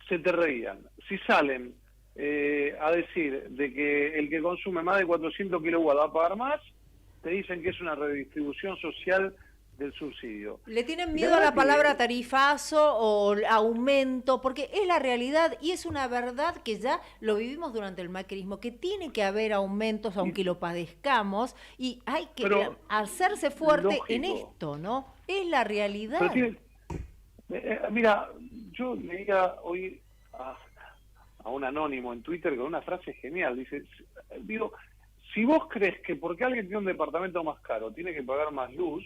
se te reían. Si salen a decir de que el que consume más de 400 kilowatts va a pagar más, te dicen que es una redistribución social del subsidio. ¿Le tienen miedo a la palabra tarifazo o aumento? Porque es la realidad y es una verdad que ya lo vivimos durante el macrismo, que tiene que haber aumentos aunque lo padezcamos y hay que hacerse fuerte lógico en esto, ¿no? Es la realidad. Mira, yo leía hoy a un anónimo en Twitter con una frase genial. Dice, digo, si vos crees que porque alguien tiene un departamento más caro tiene que pagar más luz,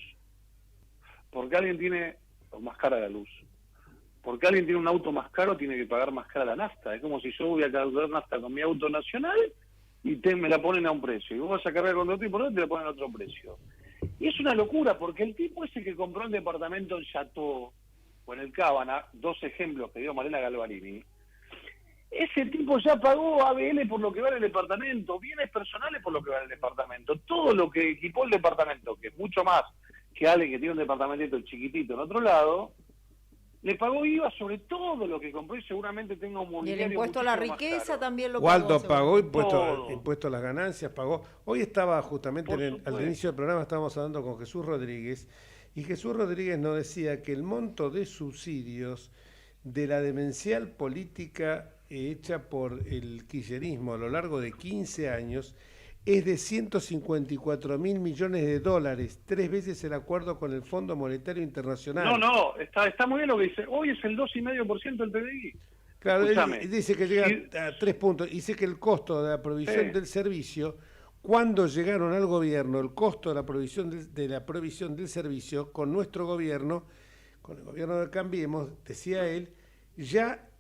porque alguien tiene más cara la luz, porque alguien tiene un auto más caro tiene que pagar más cara la nafta. Es como si yo voy a cargar nafta con mi auto nacional y me la ponen a un precio, y vos vas a cargar con otro tipo y te la ponen a otro precio. Y es una locura, porque el tipo ese que compró el departamento en Chateau o en el Cábana, dos ejemplos que dio Malena Galvarini, ese tipo ya pagó ABL por lo que vale el departamento, bienes personales por lo que vale el departamento, todo lo que equipó el departamento, que es mucho más que alguien que tiene un departamentito chiquitito en otro lado, le pagó IVA sobre todo lo que compró y seguramente tenga un mobiliario. Y el impuesto a la riqueza también lo Waldo pagó. Impuesto a las ganancias, pagó. Hoy estaba justamente al inicio del programa, estábamos hablando con Jesús Rodríguez, y Jesús Rodríguez nos decía que el monto de subsidios de la demencial política hecha por el kirchnerismo a lo largo de 15 años es de 154.000 millones de dólares, 3 veces el acuerdo con el Fondo Monetario Internacional. No, está muy bien lo que dice. Hoy es el 2,5% del PBI. Claro, él dice que llega a 3 puntos. Dice que el costo de la provisión del servicio, cuando llegaron al gobierno, el costo de la provisión del servicio con nuestro gobierno, con el gobierno de Cambiemos, decía él, ya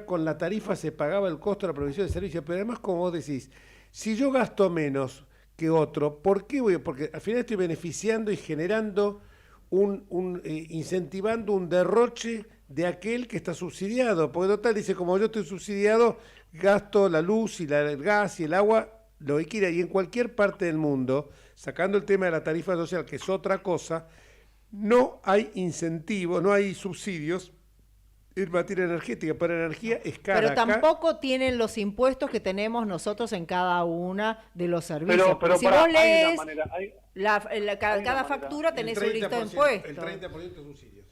con la tarifa se pagaba el costo de la provisión del servicio. Pero además, como vos decís, si yo gasto menos que otro, ¿por qué voy? Porque al final estoy beneficiando y generando incentivando un derroche de aquel que está subsidiado. Porque total, dice, como yo estoy subsidiado, gasto la luz y el gas y el agua, lo que quiera. Y en cualquier parte del mundo, sacando el tema de la tarifa social, que es otra cosa, no hay incentivo, no hay subsidios en materia energética, para energía es cara. Pero acá. tampoco tienen los impuestos que tenemos nosotros en cada una de los servicios. Pero si pará, vos hay una lees manera, cada factura tenés un listo de impuestos. El 30% de subsidios.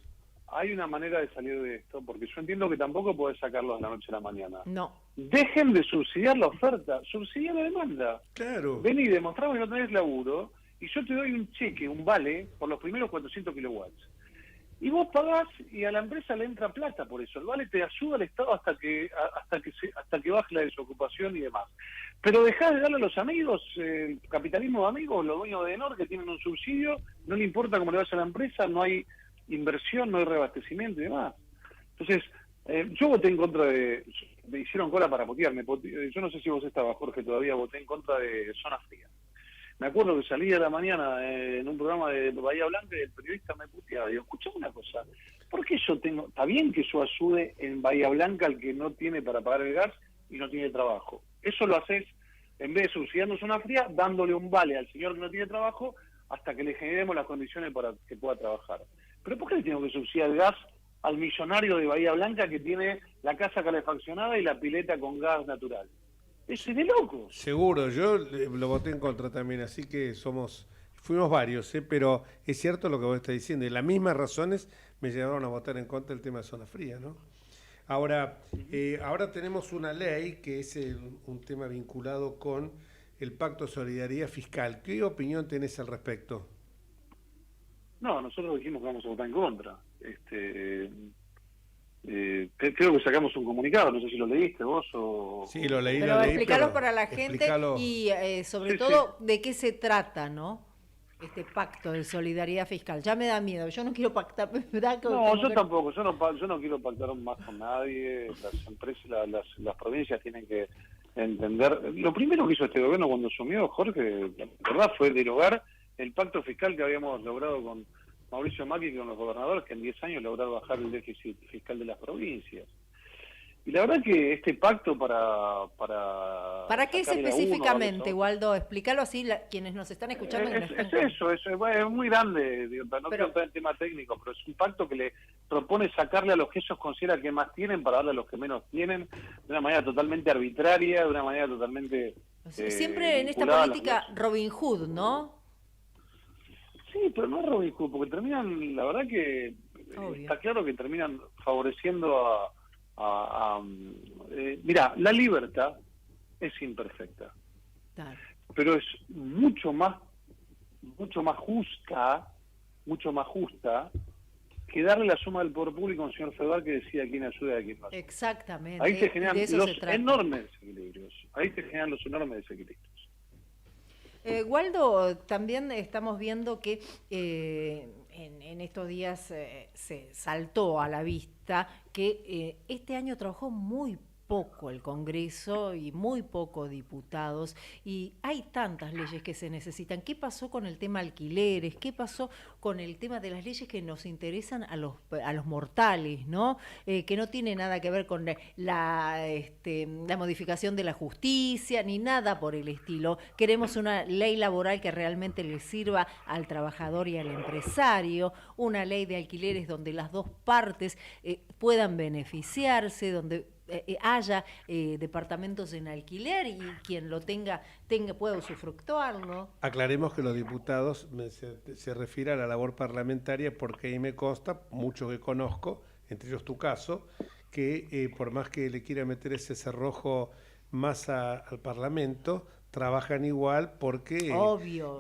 Hay una manera de salir de esto, porque yo entiendo que tampoco podés sacarlo de la noche a la mañana. No. Dejen de subsidiar la oferta, subsidiar la demanda. Claro. Vení, demostrame que no tenés laburo, y yo te doy un cheque, un vale, por los primeros 400 kilowatts. Y vos pagás y a la empresa le entra plata por eso. El vale te ayuda al Estado hasta que baje la desocupación y demás. Pero dejá de darle a los amigos, el capitalismo de amigos, los dueños de Enor que tienen un subsidio, no le importa cómo le vaya a la empresa, no hay inversión, no hay reabastecimiento y demás. Entonces, yo voté en contra me hicieron cola para putearme. Yo no sé si vos estabas, Jorge, todavía voté en contra de Zona Fría. Me acuerdo que salí a la mañana en un programa de Bahía Blanca y el periodista me puteaba. Digo, escuchame una cosa, ¿por qué está bien que yo ayude en Bahía Blanca al que no tiene para pagar el gas y no tiene trabajo? Eso lo haces, en vez de subsidiando Zona Fría, dándole un vale al señor que no tiene trabajo hasta que le generemos las condiciones para que pueda trabajar. ¿Pero por qué le tengo que subsidiar el gas al millonario de Bahía Blanca que tiene la casa calefaccionada y la pileta con gas natural? Es de loco. Seguro, yo lo voté en contra también, así que fuimos varios, pero es cierto lo que vos estás diciendo, y las mismas razones me llevaron a votar en contra del tema de Zona Fría, ¿no? Ahora tenemos una ley que es un tema vinculado con el Pacto de Solidaridad Fiscal. ¿Qué opinión tenés al respecto? No, nosotros dijimos que vamos a votar en contra. Creo que sacamos un comunicado, no sé si lo leíste vos o... Sí, lo leí. Pero explícalo para la gente y sobre todo de qué se trata, ¿no? Este pacto de solidaridad fiscal. Ya me da miedo, yo no quiero pactar. No, yo tampoco, yo no quiero pactar más con nadie. Las empresas, las provincias tienen que entender. Lo primero que hizo este gobierno cuando asumió, Jorge, la verdad, fue derogar el pacto fiscal que habíamos logrado con Mauricio Macri y con los gobernadores, que en 10 años lograron bajar el déficit fiscal de las provincias. Y la verdad que este pacto ¿Para qué es específicamente, Waldo? Explícalo así, quienes nos están escuchando. Es muy grande, no quiero entrar en tema técnico, pero es un pacto que le propone sacarle a los que ellos consideran que más tienen para darle a los que menos tienen, de una manera totalmente arbitraria, de una manera totalmente... Siempre en esta política Robin Hood, ¿no? Sí, pero no es Robin Hood, porque terminan, la verdad que está claro que terminan favoreciendo mira, la libertad es imperfecta, pero es mucho más justa que darle la suma del poder público a un señor feudal que decía a quién ayuda y a quién no. Exactamente. Ahí se generan enormes desequilibrios. Waldo, también estamos viendo que en estos días se saltó a la vista que este año trabajó muy poco el Congreso y muy poco diputados, y hay tantas leyes que se necesitan. ¿Qué pasó con el tema alquileres? ¿Qué pasó con el tema de las leyes que nos interesan a los mortales, ¿no? Que no tiene nada que ver con la modificación de la justicia ni nada por el estilo. Queremos una ley laboral que realmente le sirva al trabajador y al empresario, una ley de alquileres donde las dos partes puedan beneficiarse, donde haya departamentos en alquiler y quien lo tenga pueda usufructuarlo. Aclaremos que los diputados se refiere a la labor parlamentaria, porque ahí me consta, muchos que conozco, entre ellos tu caso, que por más que le quiera meter ese cerrojo más al Parlamento, trabajan igual porque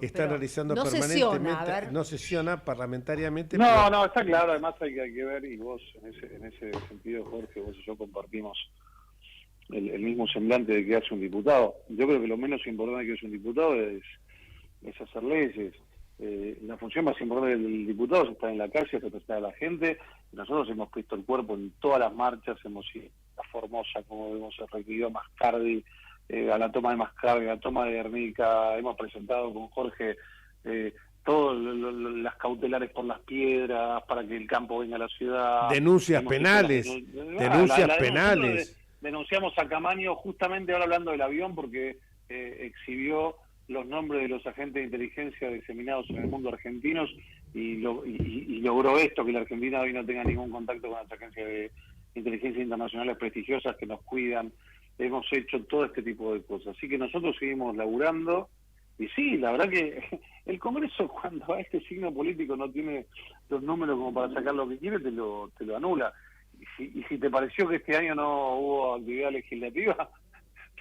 están realizando permanentemente, no sesiona parlamentariamente. No, está claro, además hay que ver, y vos en ese sentido, Jorge, vos y yo compartimos el mismo semblante de que hace un diputado. Yo creo que lo menos importante que hace un diputado es hacer leyes. La función más importante del diputado es estar en la calle, es representar a la gente. Nosotros hemos puesto el cuerpo en todas las marchas, hemos ido a Formosa, como hemos requerido a Mascardi, a la toma de Mascardi, a la toma de Guernica, hemos presentado con Jorge todas las cautelares por las piedras, para que el campo venga a la ciudad. Denuncias penales. Denunciamos a Camaño, justamente ahora hablando del avión, porque exhibió los nombres de los agentes de inteligencia diseminados en el mundo argentinos y logró esto, que la Argentina hoy no tenga ningún contacto con las agencias inteligencias internacionales prestigiosas que nos cuidan, hemos hecho todo este tipo de cosas. Así que nosotros seguimos laburando, y sí, la verdad que el Congreso, cuando a este signo político no tiene los números como para sacar lo que quiere, te lo anula. Y si te pareció que este año no hubo actividad legislativa,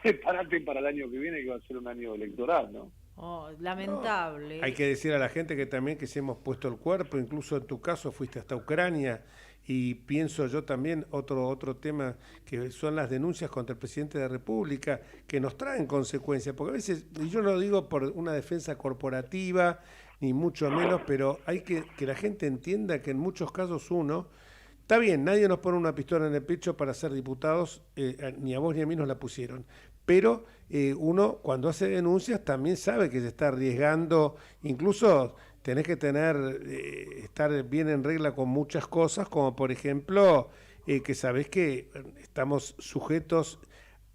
prepárate para el año que viene, que va a ser un año electoral, ¿no? Oh, lamentable. Hay que decir a la gente que también que se hemos puesto el cuerpo, incluso en tu caso fuiste hasta Ucrania, y pienso yo también otro tema que son las denuncias contra el presidente de la República, que nos traen consecuencias, porque a veces, y yo no lo digo por una defensa corporativa, ni mucho menos, pero hay que la gente entienda que en muchos casos está bien, nadie nos pone una pistola en el pecho para ser diputados, ni a vos ni a mí nos la pusieron, pero uno cuando hace denuncias también sabe que se está arriesgando, incluso tenés que estar bien en regla con muchas cosas, como por ejemplo que sabés que estamos sujetos,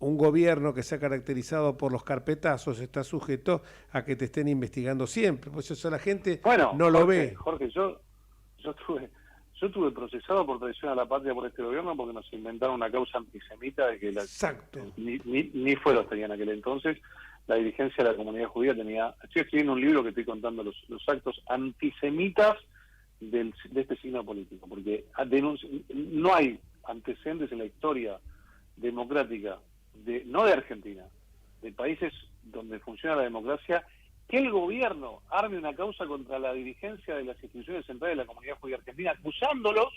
un gobierno que se ha caracterizado por los carpetazos está sujeto a que te estén investigando siempre, pues eso la gente no lo ve. Jorge, yo estuve procesado por traición a la patria por este gobierno porque nos inventaron una causa antisemita de que ni fueros tenía en aquel entonces. La dirigencia de la comunidad judía estoy escribiendo un libro que estoy contando los actos antisemitas de este signo político, porque no hay antecedentes en la historia democrática, no de Argentina, de países donde funciona la democracia, que el gobierno arme una causa contra la dirigencia de las instituciones centrales de la comunidad judía argentina, acusándolos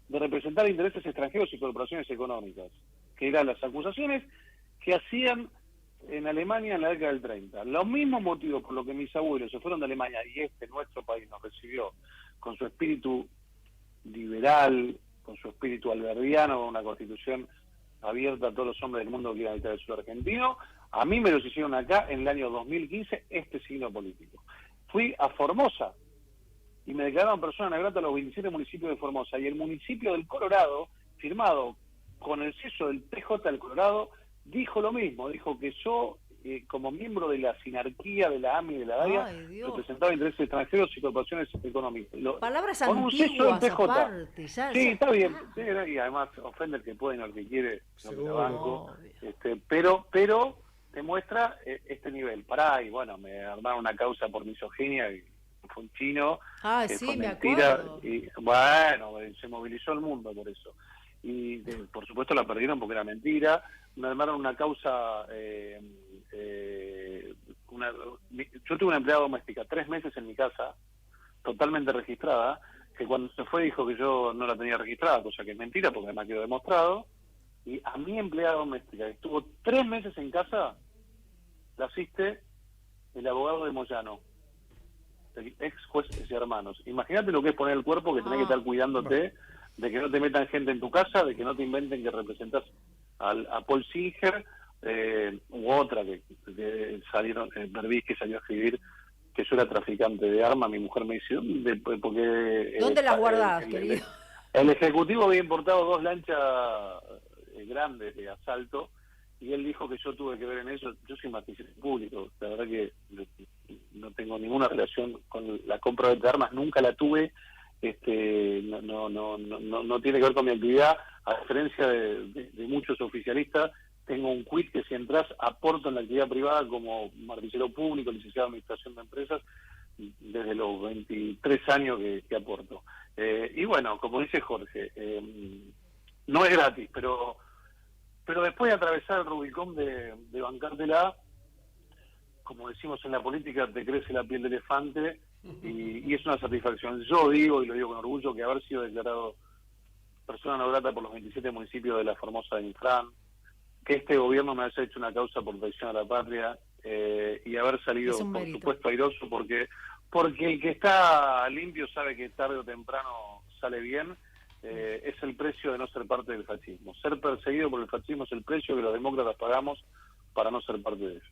de representar intereses extranjeros y corporaciones económicas, que eran las acusaciones que hacían en Alemania en la década del 30. Los mismos motivos por los que mis abuelos se fueron de Alemania y nuestro país nos recibió con su espíritu liberal, con su espíritu alberdiano, con una constitución abierta a todos los hombres del mundo que quieran habitar el sur argentino, a mí me los hicieron acá en el año 2015 este signo político. Fui a Formosa y me declararon persona non grata a los 27 municipios de Formosa, y el municipio del Colorado, firmado con el sello del PJ del Colorado, dijo lo mismo, dijo que yo, como miembro de la sinarquía de la AMI y de la DAIA, representaba intereses extranjeros y corporaciones económicas. Palabras con un sello del PJ. Aparte, Está bien, y además ofende el que puede y no el que quiere, no me la banco, pero te muestra este nivel. Pará, y bueno, me armaron una causa por misoginia, y fue un chino, sí, fue me mentira, acuerdo. y bueno, se movilizó el mundo por eso. Y por supuesto la perdieron porque era mentira. Me armaron una causa, yo tuve una empleada doméstica 3 meses en mi casa, totalmente registrada, que cuando se fue dijo que yo no la tenía registrada, cosa que es mentira porque además quedó demostrado, y a mi empleada doméstica, que estuvo 3 meses en casa, la asiste el abogado de Moyano, el ex juez de Hermanos. Imagínate lo que es poner el cuerpo, que tenés que estar cuidándote de que no te metan gente en tu casa, de que no te inventen que representás a Paul Singer, u otra que salieron, Berbis, que salió a escribir que yo era traficante de armas. Mi mujer me dice, ¿dónde las guardás, querido? El ejecutivo había importado 2 lanchas grandes de asalto, y él dijo que yo tuve que ver en eso. Yo soy magistrado público, la verdad que no tengo ninguna relación con la compra de armas, nunca la tuve. No tiene que ver con mi actividad, a diferencia de muchos oficialistas. Tengo un quit que si entras aporto en la actividad privada como martillero público, licenciado en administración de empresas, desde los 23 años que aporto. Y bueno, como dice Jorge, no es gratis, pero después de atravesar el Rubicón de bancártela, como decimos en la política, te crece la piel de elefante, y es una satisfacción. Yo digo, y lo digo con orgullo, que haber sido declarado persona non grata por los 27 municipios de la Formosa de Infran, que este gobierno me haya hecho una causa por traición a la patria, y haber salido, por supuesto, airoso, porque el que está limpio sabe que tarde o temprano sale bien. Es el precio de no ser parte del fascismo. Ser perseguido por el fascismo es el precio que los demócratas pagamos para no ser parte de ello.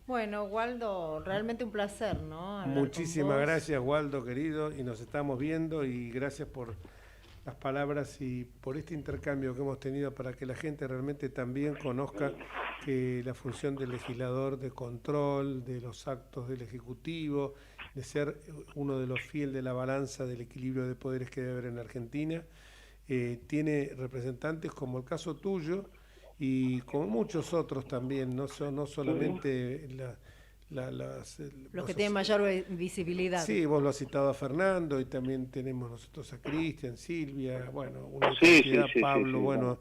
Bueno, Waldo, realmente un placer, ¿no? Muchísimas gracias, Waldo, querido, y nos estamos viendo, y gracias por las palabras y por este intercambio que hemos tenido para que la gente realmente también conozca que la función del legislador de control de los actos del Ejecutivo, de ser uno de los fieles de la balanza del equilibrio de poderes que debe haber en Argentina, tiene representantes como el caso tuyo y como muchos otros también, no solamente los que tienen mayor visibilidad. Sí, vos lo has citado a Fernando y también tenemos nosotros a Cristian, Silvia, bueno, una Sí, cantidad, sí, Pablo, sí, bueno,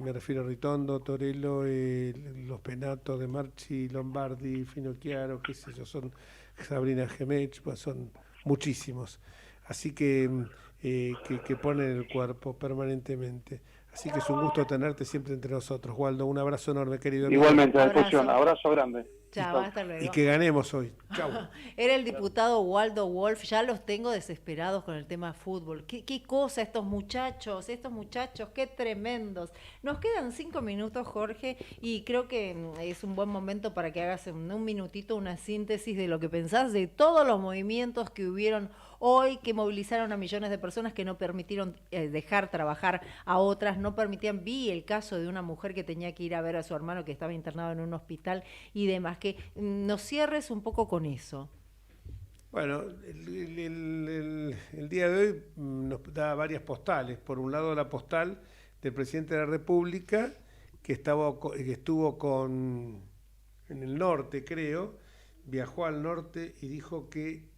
me refiero a Ritondo, Torello, los Penatos de Marchi, Lombardi, Finocchiaro, qué sé yo, son Sabrina Gemech, pues son muchísimos. Así que ponen el cuerpo permanentemente. Así que es un gusto tenerte siempre entre nosotros, Waldo. Un abrazo enorme, querido amigo. Igualmente, a disposición. Abrazo grande. Chao, hasta luego. Y que ganemos hoy. Chau. Era el diputado Waldo Wolf, ya los tengo desesperados con el tema fútbol. ¿Qué cosa estos muchachos, qué tremendos. Nos quedan 5 minutos, Jorge, y creo que es un buen momento para que hagas en un minutito una síntesis de lo que pensás de todos los movimientos que hubieron hoy, que movilizaron a millones de personas, que no permitieron dejar trabajar a otras, no permitían. Vi el caso de una mujer que tenía que ir a ver a su hermano que estaba internado en un hospital y demás. Que nos cierres un poco con eso. Bueno, el día de hoy nos da varias postales. Por un lado, la postal del presidente de la República, que estuvo en el norte, creo, viajó al norte y dijo que...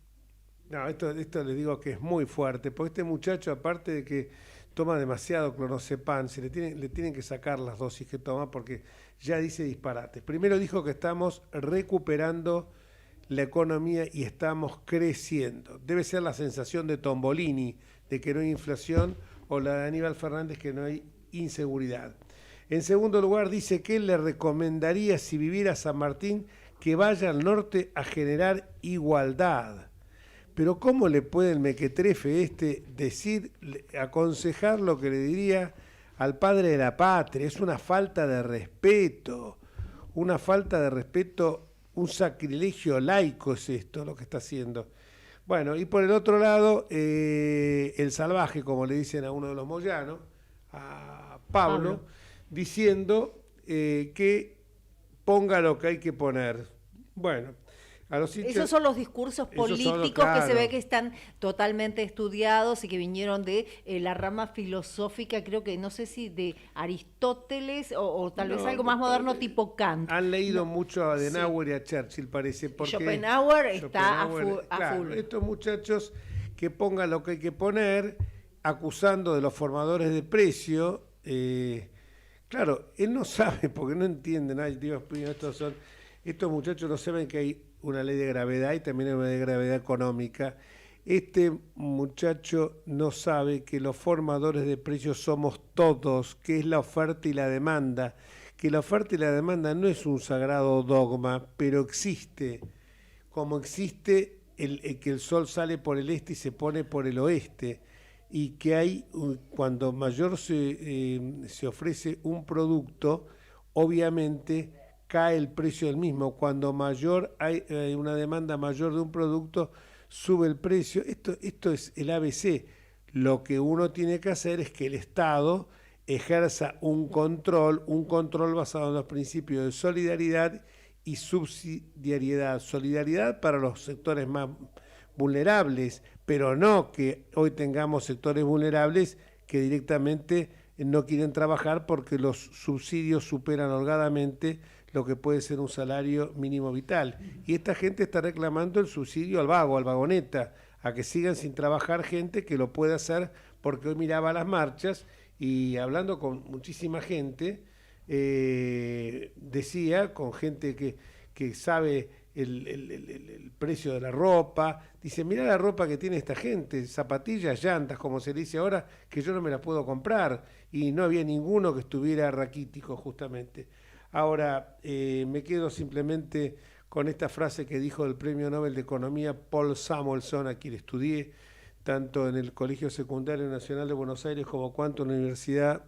No, esto les digo que es muy fuerte, porque este muchacho, aparte de que toma demasiado clonazepam, le tienen que sacar las dosis que toma porque ya dice disparates. Primero dijo que estamos recuperando la economía y estamos creciendo. Debe ser la sensación de Tombolini, de que no hay inflación, o la de Aníbal Fernández, que no hay inseguridad. En segundo lugar, dice que él le recomendaría, si viviera San Martín, que vaya al norte a generar igualdad. Pero ¿cómo le puede el mequetrefe aconsejar lo que le diría al padre de la patria? Es una falta de respeto, un sacrilegio laico es esto lo que está haciendo. Bueno, y por el otro lado, el salvaje, como le dicen a uno de los moyanos, a Pablo. Diciendo que ponga lo que hay que poner. Bueno. Esos son los discursos políticos que se ve que están totalmente estudiados y que vinieron de la rama filosófica, creo que no sé si de Aristóteles o tal vez algo más moderno tipo Kant. Han leído mucho a Adenauer y a Churchill, parece. Porque Schopenhauer está a full. Estos muchachos que pongan lo que hay que poner, acusando de los formadores de precio. Claro, él no sabe porque no entienden. Ay, Dios mío, estos muchachos no saben que hay una ley de gravedad y también hay una ley de gravedad económica. Este muchacho no sabe que los formadores de precios somos todos, que es la oferta y la demanda, que la oferta y la demanda no es un sagrado dogma, pero existe, como existe que el sol sale por el este y se pone por el oeste, y que hay, cuando mayor se ofrece un producto, obviamente cae el precio del mismo. Cuando mayor hay una demanda mayor de un producto, sube el precio. Esto es el ABC. Lo que uno tiene que hacer es que el Estado ejerza un control basado en los principios de solidaridad y subsidiariedad. Solidaridad para los sectores más vulnerables, pero no que hoy tengamos sectores vulnerables que directamente no quieren trabajar porque los subsidios superan holgadamente lo que puede ser un salario mínimo vital. Y esta gente está reclamando el subsidio al vago, al vagoneta, a que sigan sin trabajar gente que lo puede hacer, porque hoy miraba las marchas y hablando con muchísima gente, decía, con gente que sabe el precio de la ropa, dice, mirá la ropa que tiene esta gente, zapatillas, llantas, como se dice ahora, que yo no me las puedo comprar, y no había ninguno que estuviera raquítico justamente. Ahora, me quedo simplemente con esta frase que dijo el Premio Nobel de Economía Paul Samuelson, a quien estudié tanto en el Colegio Secundario Nacional de Buenos Aires como cuanto en la universidad,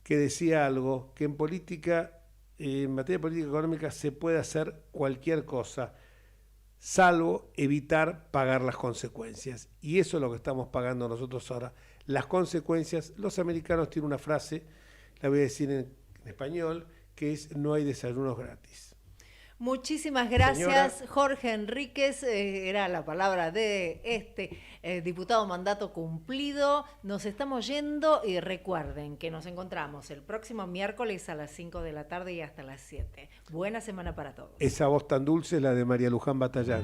que decía algo, que en materia de política económica se puede hacer cualquier cosa, salvo evitar pagar las consecuencias. Y eso es lo que estamos pagando nosotros ahora. Las consecuencias, los americanos tienen una frase, la voy a decir en español, que es no hay desayunos gratis. Muchísimas gracias, Señora. Jorge Enríquez. Era la palabra de diputado mandato cumplido. Nos estamos yendo y recuerden que nos encontramos el próximo miércoles a las 5 de la tarde y hasta las 7. Buena semana para todos. Esa voz tan dulce es la de María Luján Batallán.